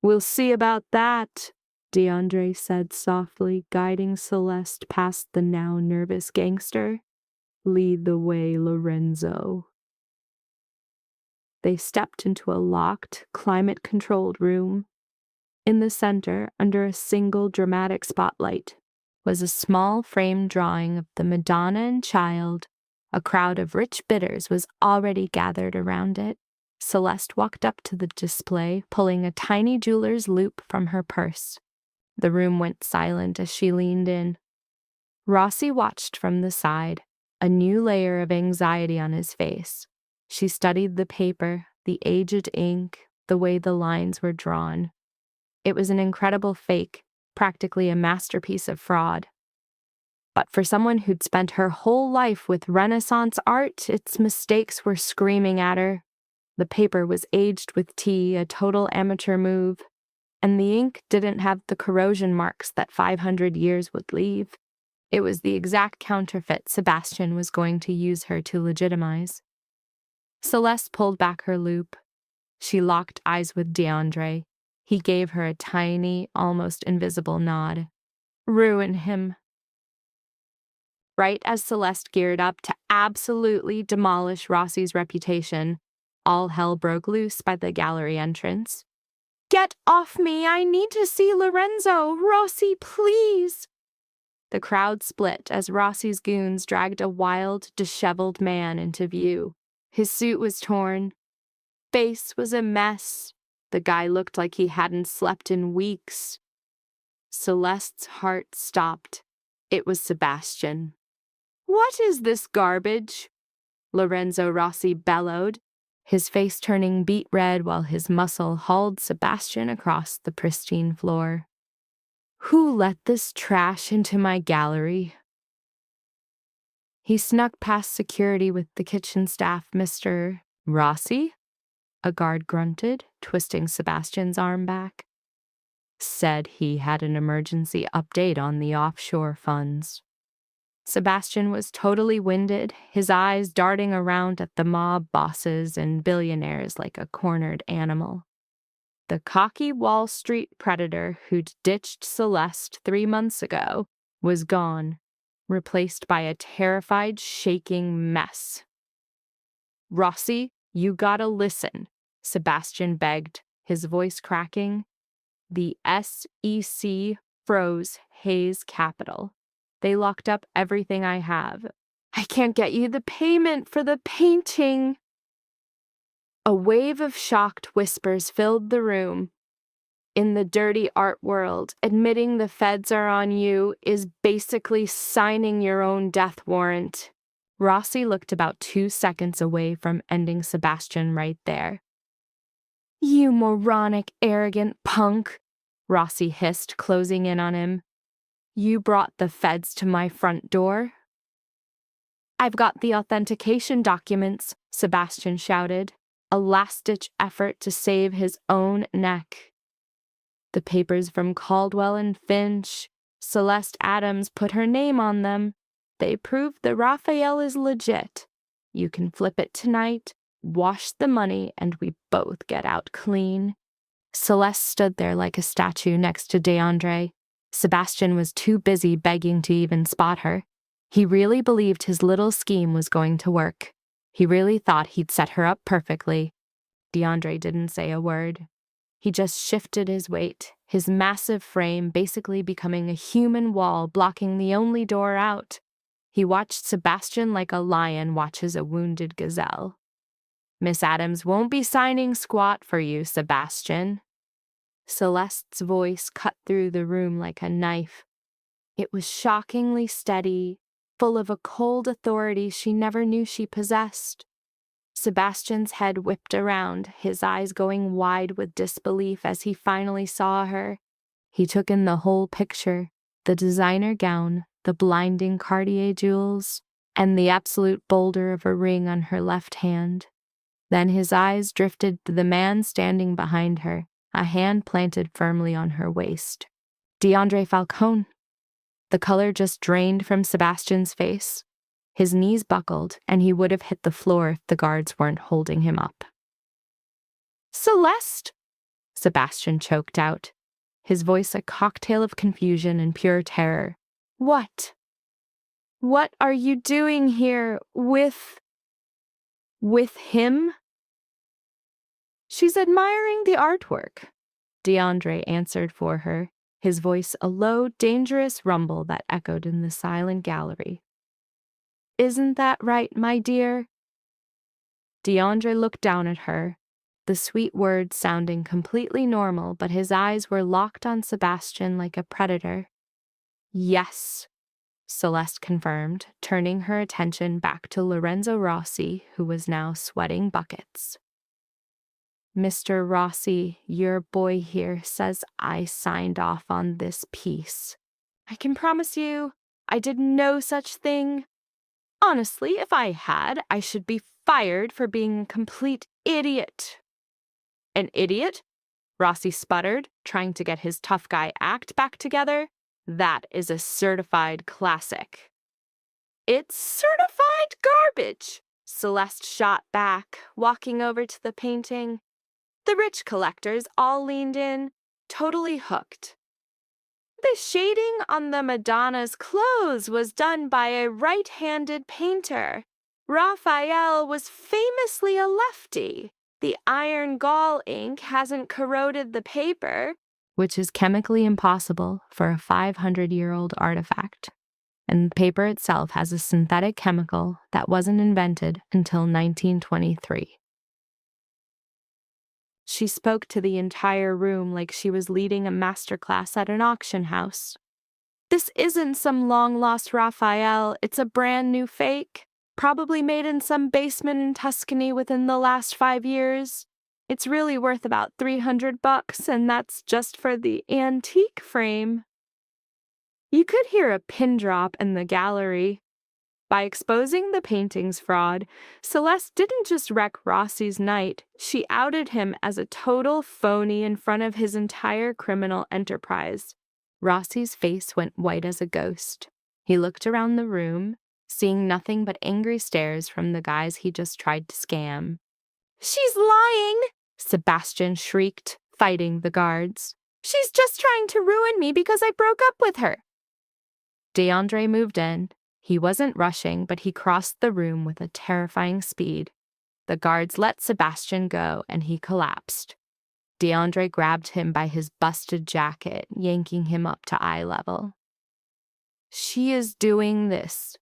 Speaker 2: We'll see about that, Deondre said softly, guiding Celeste past the now nervous gangster. Lead the way, Lorenzo. They stepped into a locked, climate-controlled room. In the center, under a single dramatic spotlight, was a small frame drawing of the Madonna and Child. A crowd of rich bidders was already gathered around it. Celeste walked up to the display, pulling a tiny jeweler's loop from her purse. The room went silent as she leaned in. Rossi watched from the side, a new layer of anxiety on his face. She studied the paper, the aged ink, the way the lines were drawn. It was an incredible fake, practically a masterpiece of fraud. But for someone who'd spent her whole life with Renaissance art, its mistakes were screaming at her. The paper was aged with tea, a total amateur move, and the ink didn't have the corrosion marks that 500 years would leave. It was the exact counterfeit Sebastian was going to use her to legitimize. Celeste pulled back her loop. She locked eyes with Deondre. He gave her a tiny, almost invisible nod. Ruin him. Right as Celeste geared up to absolutely demolish Rossi's reputation, all hell broke loose by the gallery entrance. Get off me! I need to see Lorenzo! Rossi, please! The crowd split as Rossi's goons dragged a wild, disheveled man into view. His suit was torn. Face was a mess. The guy looked like he hadn't slept in weeks. Celeste's heart stopped. It was Sebastian. What is this garbage? Lorenzo Rossi bellowed, his face turning beet red while his muscle hauled Sebastian across the pristine floor. Who let this trash into my gallery? He snuck past security with the kitchen staff. Mr. Rossi? A guard grunted, twisting Sebastian's arm back. Said he had an emergency update on the offshore funds. Sebastian was totally winded, his eyes darting around at the mob bosses and billionaires like a cornered animal. The cocky Wall Street predator who'd ditched Celeste 3 months ago was gone, replaced by a terrified, shaking mess. Rossi, you gotta listen, Sebastian begged, his voice cracking. The SEC froze Hayes Capital. They locked up everything I have. I can't get you the payment for the painting. A wave of shocked whispers filled the room. In the dirty art world, admitting the feds are on you is basically signing your own death warrant. Rossi looked about 2 seconds away from ending Sebastian right there. You moronic, arrogant punk, Rossi hissed, closing in on him. You brought the feds to my front door. I've got the authentication documents, Sebastian shouted, a last-ditch effort to save his own neck. The papers from Caldwell and Finch, Celeste Adams put her name on them. They proved that Raphael is legit. You can flip it tonight, wash the money, and we both get out clean. Celeste stood there like a statue next to Deondre. Sebastian was too busy begging to even spot her. He really believed his little scheme was going to work. He really thought he'd set her up perfectly. Deondre didn't say a word. He just shifted his weight, his massive frame basically becoming a human wall blocking the only door out. He watched Sebastian like a lion watches a wounded gazelle. Miss Adams won't be signing squat for you, Sebastian. Celeste's voice cut through the room like a knife. It was shockingly steady, full of a cold authority she never knew she possessed. Sebastian's head whipped around, his eyes going wide with disbelief as he finally saw her. He took in the whole picture, the designer gown, the blinding Cartier jewels, and the absolute boulder of a ring on her left hand. Then his eyes drifted to the man standing behind her, a hand planted firmly on her waist. Deondre Falcone. The color just drained from Sebastian's face. His knees buckled, and he would have hit the floor if the guards weren't holding him up. "Celeste!" Sebastian choked out, his voice a cocktail of confusion and pure terror. "What? What are you doing here with him?" "She's admiring the artwork," Deondre answered for her, his voice a low, dangerous rumble that echoed in the silent gallery. "Isn't that right, my dear?" Deondre looked down at her, the sweet words sounding completely normal, but his eyes were locked on Sebastian like a predator. "Yes," Celeste confirmed, turning her attention back to Lorenzo Rossi, who was now sweating buckets. "Mr. Rossi, your boy here says I signed off on this piece. I can promise you, I did no such thing. Honestly, if I had, I should be fired for being a complete idiot." "An idiot?" Rossi sputtered, trying to get his tough guy act back together. "That is a certified classic." "It's certified garbage," Celeste shot back, walking over to the painting. The rich collectors all leaned in, totally hooked. "The shading on the Madonna's clothes was done by a right-handed painter. Raphael was famously a lefty. The iron gall ink hasn't corroded the paper," which is chemically impossible for a 500-year-old artifact. And the paper itself has a synthetic chemical that wasn't invented until 1923. She spoke to the entire room like she was leading a masterclass at an auction house. "This isn't some long-lost Raphael, it's a brand new fake, probably made in some basement in Tuscany within the last 5 years. It's really worth about $300, and that's just for the antique frame." You could hear a pin drop in the gallery. By exposing the painting's fraud, Celeste didn't just wreck Rossi's night, she outed him as a total phony in front of his entire criminal enterprise. Rossi's face went white as a ghost. He looked around the room, seeing nothing but angry stares from the guys he just tried to scam. "She's lying!" Sebastian shrieked, fighting the guards. "She's just trying to ruin me because I broke up with her." Deondre moved in. He wasn't rushing, but he crossed the room with a terrifying speed. The guards let Sebastian go, and he collapsed. Deondre grabbed him by his busted jacket, yanking him up to eye level. "She is doing this,"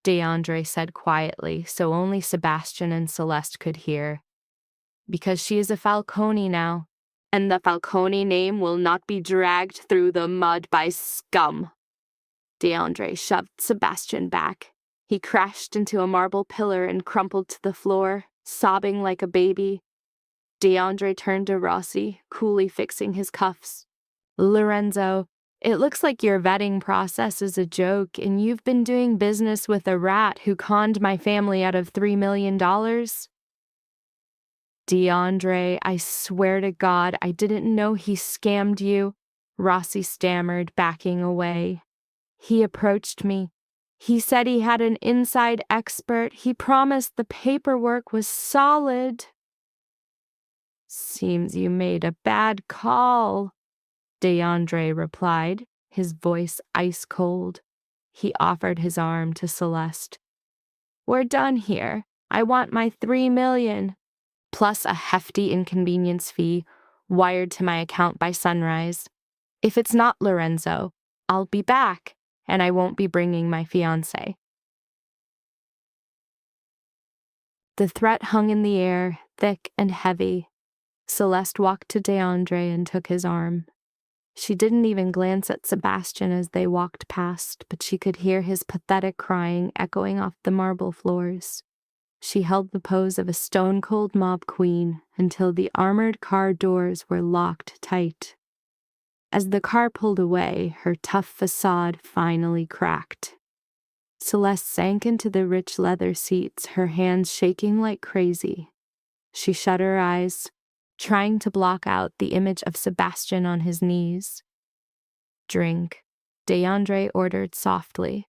Speaker 2: Deondre said quietly, so only Sebastian and Celeste could hear. "Because she is a Falcone now, and the Falcone name will not be dragged through the mud by scum." Deondre shoved Sebastian back. He crashed into a marble pillar and crumpled to the floor, sobbing like a baby. Deondre turned to Rossi, coolly fixing his cuffs. "Lorenzo, it looks like your vetting process is a joke, and you've been doing business with a rat who conned my family out of $3 million. Deondre, I swear to God, I didn't know he scammed you, Rossi stammered, backing away. He approached me. He said he had an inside expert. He promised the paperwork was solid. Seems you made a bad call, Deondre replied, his voice ice cold. He offered his arm to Celeste. We're done here. I want my $3 million, plus a hefty inconvenience fee wired to my account by sunrise. If it's not Lorenzo, I'll be back, and I won't be bringing my fiancé. The threat hung in the air, thick and heavy. Celeste walked to Deondre and took his arm. She didn't even glance at Sebastian as they walked past, but she could hear his pathetic crying echoing off the marble floors. She held the pose of a stone-cold mob queen until the armored car doors were locked tight. As the car pulled away, her tough facade finally cracked. Celeste sank into the rich leather seats, her hands shaking like crazy. She shut her eyes, trying to block out the image of Sebastian on his knees. Drink, Deondre ordered softly.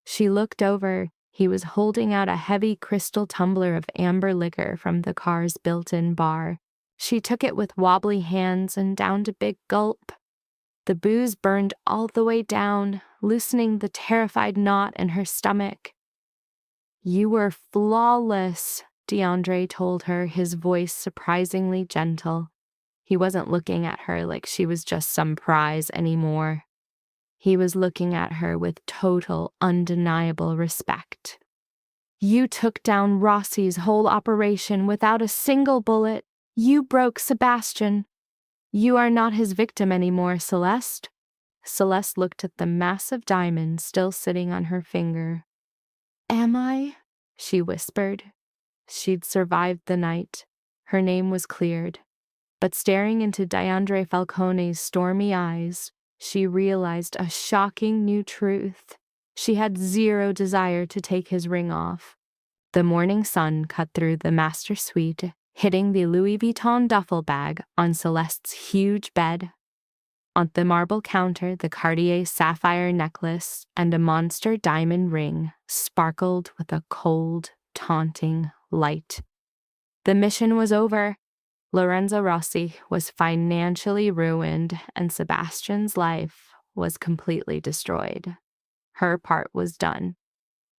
Speaker 2: She looked over. He was holding out a heavy crystal tumbler of amber liquor from the car's built-in bar. She took it with wobbly hands and downed a big gulp. The booze burned all the way down, loosening the terrified knot in her stomach. You were flawless, Deondre told her, his voice surprisingly gentle. He wasn't looking at her like she was just some prize anymore. He was looking at her with total, undeniable respect. You took down Rossi's whole operation without a single bullet. You broke Sebastian. You are not his victim anymore, Celeste. Celeste looked at the massive diamond still sitting on her finger. Am I? She whispered. She'd survived the night. Her name was cleared. But staring into Deondre Falcone's stormy eyes, she realized a shocking new truth. She had zero desire to take his ring off. The morning sun cut through the master suite, hitting the Louis Vuitton duffel bag on Celeste's huge bed. On the marble counter, the Cartier sapphire necklace and a monster diamond ring sparkled with a cold, taunting light. The mission was over. Lorenzo Rossi was financially ruined, and Sebastian's life was completely destroyed. Her part was done.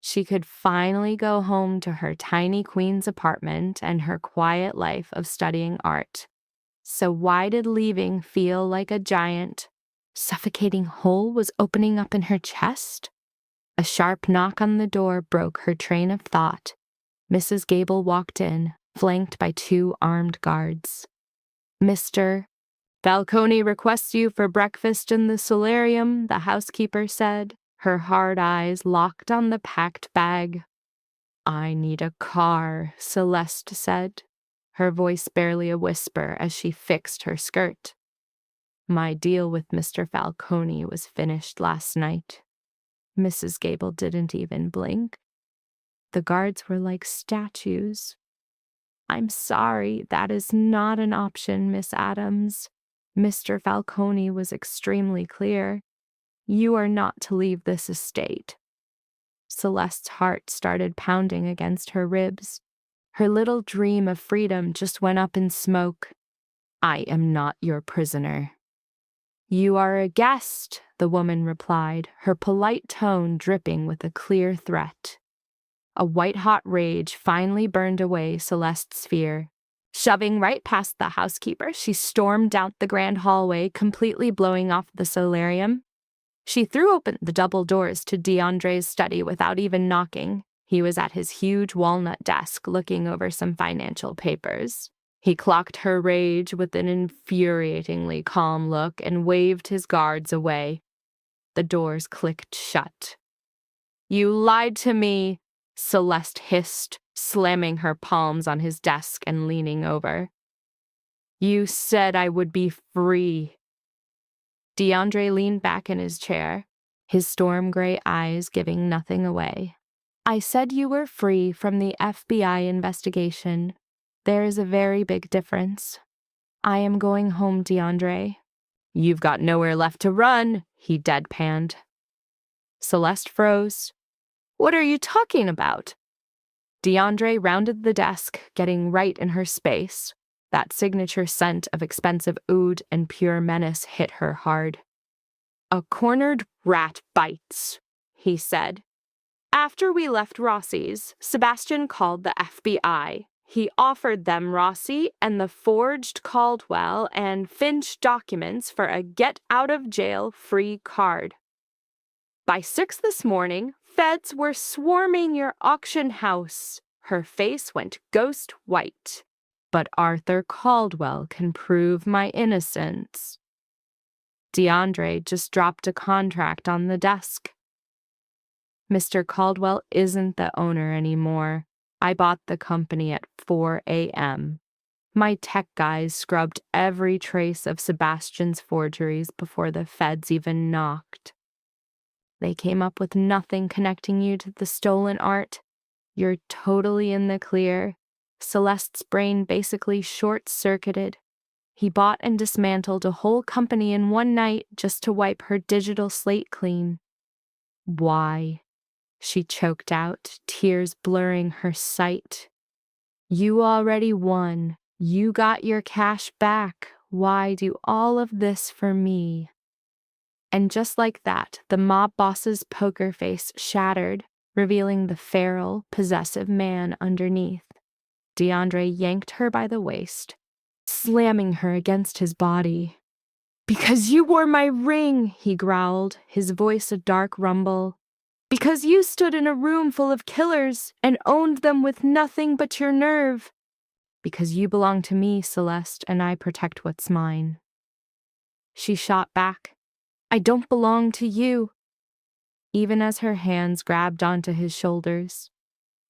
Speaker 2: She could finally go home to her tiny queen's apartment and her quiet life of studying art. So why did leaving feel like a giant, suffocating hole was opening up in her chest? A sharp knock on the door broke her train of thought. Mrs. Gable walked in, flanked by 2 armed guards. Mr. Falcone requests you for breakfast in the solarium, the housekeeper said, her hard eyes locked on the packed bag. I need a car, Celeste said, her voice barely a whisper as she fixed her skirt. My deal with Mr. Falcone was finished last night. Mrs. Gable didn't even blink. The guards were like statues. I'm sorry, that is not an option, Miss Adams. Mr. Falcone was extremely clear. You are not to leave this estate. Celeste's heart started pounding against her ribs. Her little dream of freedom just went up in smoke. I am not your prisoner. You are a guest, the woman replied, her polite tone dripping with a clear threat. A white-hot rage finally burned away Celeste's fear. Shoving right past the housekeeper, she stormed down the grand hallway, completely blowing off the solarium. She threw open the double doors to Deondre's study without even knocking. He was at his huge walnut desk looking over some financial papers. He clocked her rage with an infuriatingly calm look and waved his guards away. The doors clicked shut. You lied to me, Celeste hissed, slamming her palms on his desk and leaning over. You said I would be free. Deondre leaned back in his chair, his storm gray eyes giving nothing away. I said you were free from the FBI investigation. There is a very big difference. I am going home, Deondre. You've got nowhere left to run, he deadpanned. Celeste froze. What are you talking about? Deondre rounded the desk, getting right in her space. That signature scent of expensive oud and pure menace hit her hard. A cornered rat bites, he said. After we left Rossi's, Sebastian called the FBI. He offered them Rossi and the forged Caldwell and Finch documents for a get-out-of-jail-free card. By 6 this morning, feds were swarming your auction house. Her face went ghost white. But Arthur Caldwell can prove my innocence. Deondre just dropped a contract on the desk. Mr. Caldwell isn't the owner anymore. I bought the company at 4 a.m. My tech guys scrubbed every trace of Sebastian's forgeries before the feds even knocked. They came up with nothing connecting you to the stolen art. You're totally in the clear. Celeste's brain basically short-circuited. He bought and dismantled a whole company in one night just to wipe her digital slate clean. Why? She choked out, tears blurring her sight. You already won. You got your cash back. Why do all of this for me? And just like that, the mob boss's poker face shattered, revealing the feral, possessive man underneath. Deondre yanked her by the waist, slamming her against his body. Because you wore my ring, he growled, his voice a dark rumble. Because you stood in a room full of killers and owned them with nothing but your nerve. Because you belong to me, Celeste, and I protect what's mine. She shot back. I don't belong to you. Even as her hands grabbed onto his shoulders.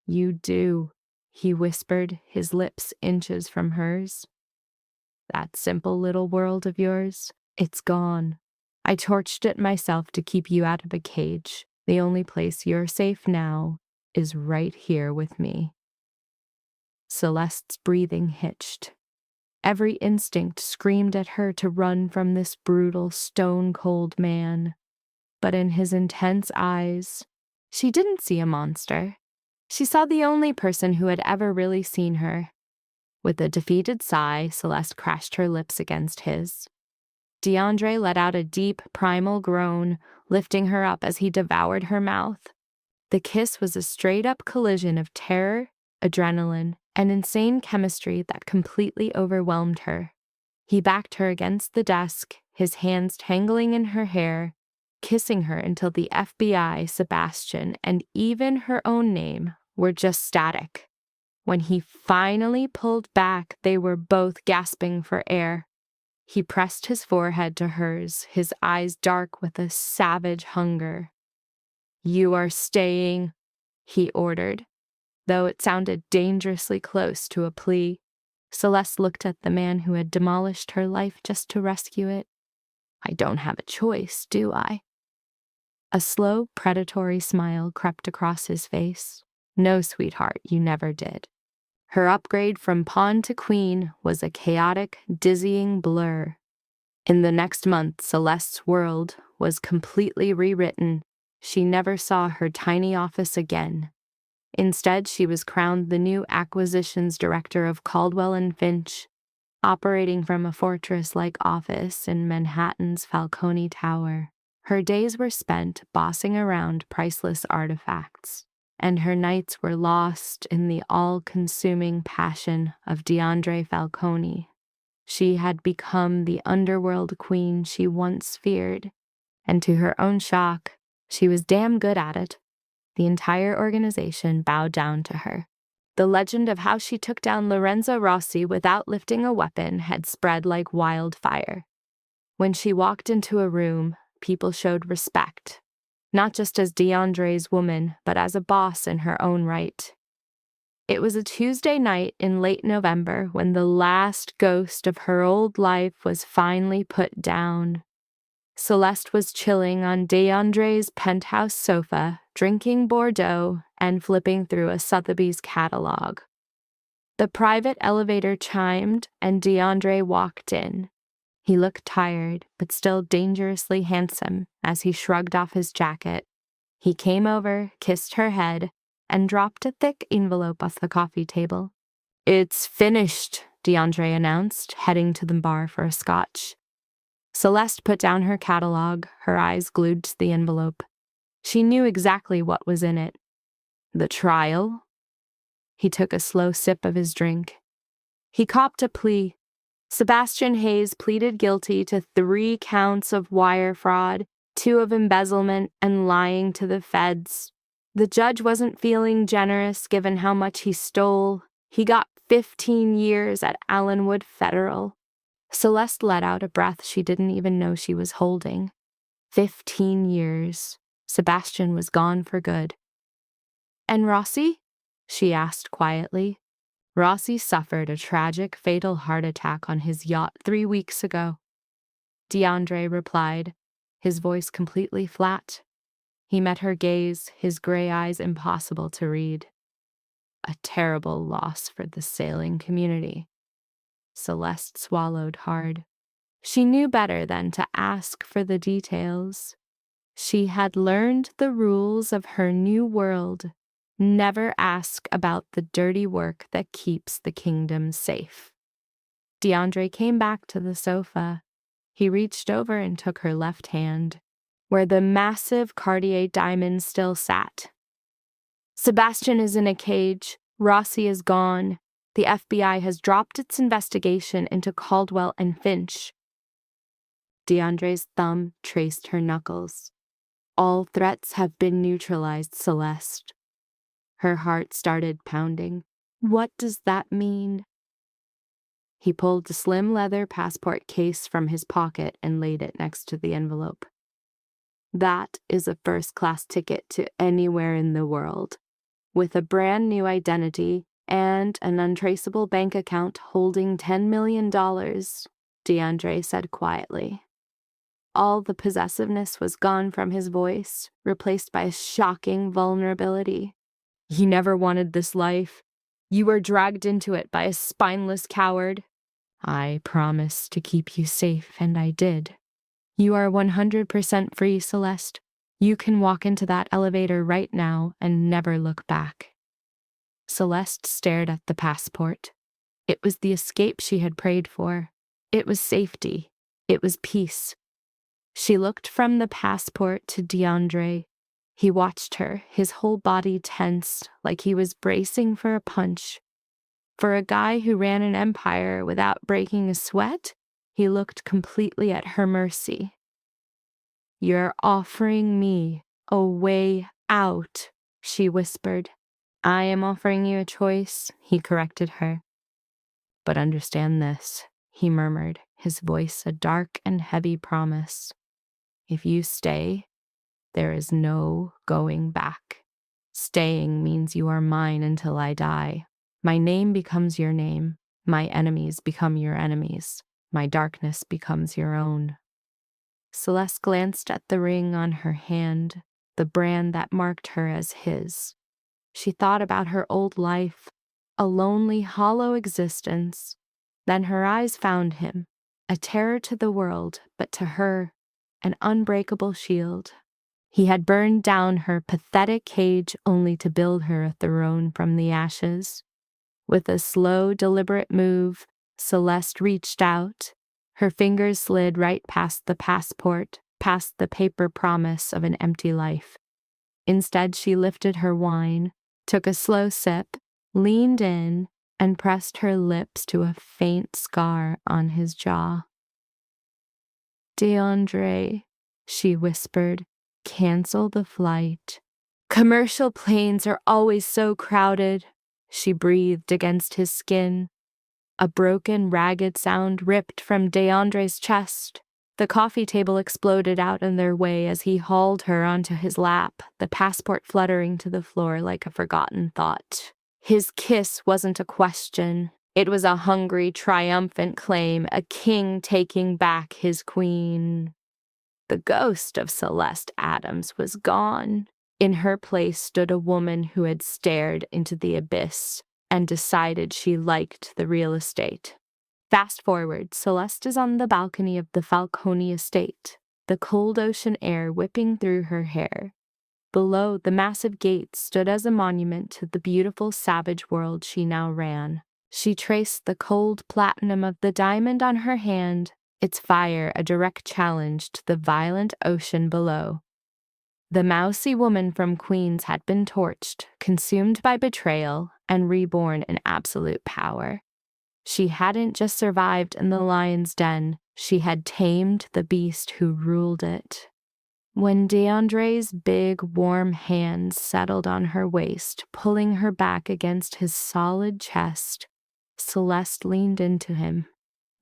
Speaker 2: You do, he whispered, his lips inches from hers. That simple little world of yours, it's gone. I torched it myself to keep you out of a cage. The only place you're safe now is right here with me. Celeste's breathing hitched. Every instinct screamed at her to run from this brutal, stone-cold man. But in his intense eyes, she didn't see a monster. She saw the only person who had ever really seen her. With a defeated sigh, Celeste crashed her lips against his. Deondre let out a deep, primal groan, lifting her up as he devoured her mouth. The kiss was a straight-up collision of terror, adrenaline, and insane chemistry that completely overwhelmed her. He backed her against the desk, his hands tangling in her hair, kissing her until the FBI, Sebastian, and even her own name were just static. When he finally pulled back, they were both gasping for air. He pressed his forehead to hers, his eyes dark with a savage hunger. You are staying, he ordered. Though it sounded dangerously close to a plea, Celeste looked at the man who had demolished her life just to rescue it. I don't have a choice, do I? A slow, predatory smile crept across his face. No, sweetheart, you never did. Her upgrade from pawn to queen was a chaotic, dizzying blur. In the next month, Celeste's world was completely rewritten. She never saw her tiny office again. Instead, she was crowned the new acquisitions director of Caldwell and Finch, operating from a fortress-like office in Manhattan's Falcone Tower. Her days were spent bossing around priceless artifacts, and her nights were lost in the all-consuming passion of Deondre Falcone. She had become the underworld queen she once feared, and to her own shock, she was damn good at it. The entire organization bowed down to her. The legend of how she took down Lorenzo Rossi without lifting a weapon had spread like wildfire. When she walked into a room, people showed respect, not just as Deondre's woman, but as a boss in her own right. It was a Tuesday night in late November when the last ghost of her old life was finally put down. Celeste was chilling on Deondre's penthouse sofa, drinking Bordeaux and flipping through a Sotheby's catalog. The private elevator chimed, and Deondre walked in. He looked tired, but still dangerously handsome as he shrugged off his jacket. He came over, kissed her head, and dropped a thick envelope off the coffee table. "It's finished," Deondre announced, heading to the bar for a scotch. Celeste put down her catalog, her eyes glued to the envelope. She knew exactly what was in it. The trial? He took a slow sip of his drink. He copped a plea. Sebastian Hayes pleaded guilty to 3 counts of wire fraud, 2 of embezzlement, and lying to the feds. The judge wasn't feeling generous given how much he stole. He got 15 years at Allenwood Federal. Celeste let out a breath she didn't even know she was holding. 15 years. Sebastian was gone for good. "And Rossi?" she asked quietly. "Rossi suffered a tragic, fatal heart attack on his yacht 3 weeks ago," Deondre replied, his voice completely flat. He met her gaze, his gray eyes impossible to read. A terrible loss for the sailing community. Celeste swallowed hard. She knew better than to ask for the details. She had learned the rules of her new world. Never ask about the dirty work that keeps the kingdom safe. Deondre came back to the sofa. He reached over and took her left hand, where the massive Cartier diamond still sat. "Sebastian is in a cage. Rossi is gone. The FBI has dropped its investigation into Caldwell and Finch." Deondre's thumb traced her knuckles. "All threats have been neutralized, Celeste." Her heart started pounding. What does that mean? He pulled a slim leather passport case from his pocket and laid it next to the envelope. "That is a first-class ticket to anywhere in the world, with a brand new identity and an untraceable bank account holding $10 million, Deondre said quietly. All the possessiveness was gone from his voice, replaced by a shocking vulnerability. "You never wanted this life. You were dragged into it by a spineless coward. I promised to keep you safe, and I did. You are 100% free, Celeste. You can walk into that elevator right now and never look back." Celeste stared at the passport. It was the escape she had prayed for. It was safety. It was peace. She looked from the passport to Deondre. He watched her, his whole body tense, like he was bracing for a punch. For a guy who ran an empire without breaking a sweat, he looked completely at her mercy. "You're offering me a way out," she whispered. "I am offering you a choice," he corrected her. "But understand this," he murmured, his voice a dark and heavy promise. "If you stay, there is no going back. Staying means you are mine until I die. My name becomes your name. My enemies become your enemies. My darkness becomes your own." Celeste glanced at the ring on her hand, the brand that marked her as his. She thought about her old life, a lonely, hollow existence. Then her eyes found him, a terror to the world, but to her, an unbreakable shield. He had burned down her pathetic cage only to build her a throne from the ashes. With a slow, deliberate move, Celeste reached out. Her fingers slid right past the passport, past the paper promise of an empty life. Instead, she lifted her wine, took a slow sip, leaned in, and pressed her lips to a faint scar on his jaw. "Deondre," she whispered, "cancel the flight. Commercial planes are always so crowded." She breathed against his skin. A broken, ragged sound ripped from Deondre's chest. The coffee table exploded out in their way as he hauled her onto his lap, the passport fluttering to the floor like a forgotten thought. His kiss wasn't a question. It was a hungry, triumphant claim, a king taking back his queen. The ghost of Celeste Adams was gone. In her place stood a woman who had stared into the abyss, and decided she liked the real estate. Fast forward, Celeste is on the balcony of the Falcone estate, the cold ocean air whipping through her hair. Below, the massive gate stood as a monument to the beautiful savage world she now ran. She traced the cold platinum of the diamond on her hand, its fire a direct challenge to the violent ocean below. The mousy woman from Queens had been torched, consumed by betrayal, and reborn in absolute power. She hadn't just survived in the lion's den, she had tamed the beast who ruled it. When Deondre's big, warm hands settled on her waist, pulling her back against his solid chest, Celeste leaned into him.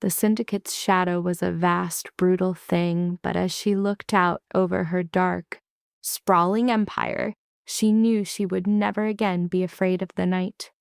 Speaker 2: The syndicate's shadow was a vast, brutal thing, but as she looked out over her dark, sprawling empire, she knew she would never again be afraid of the night.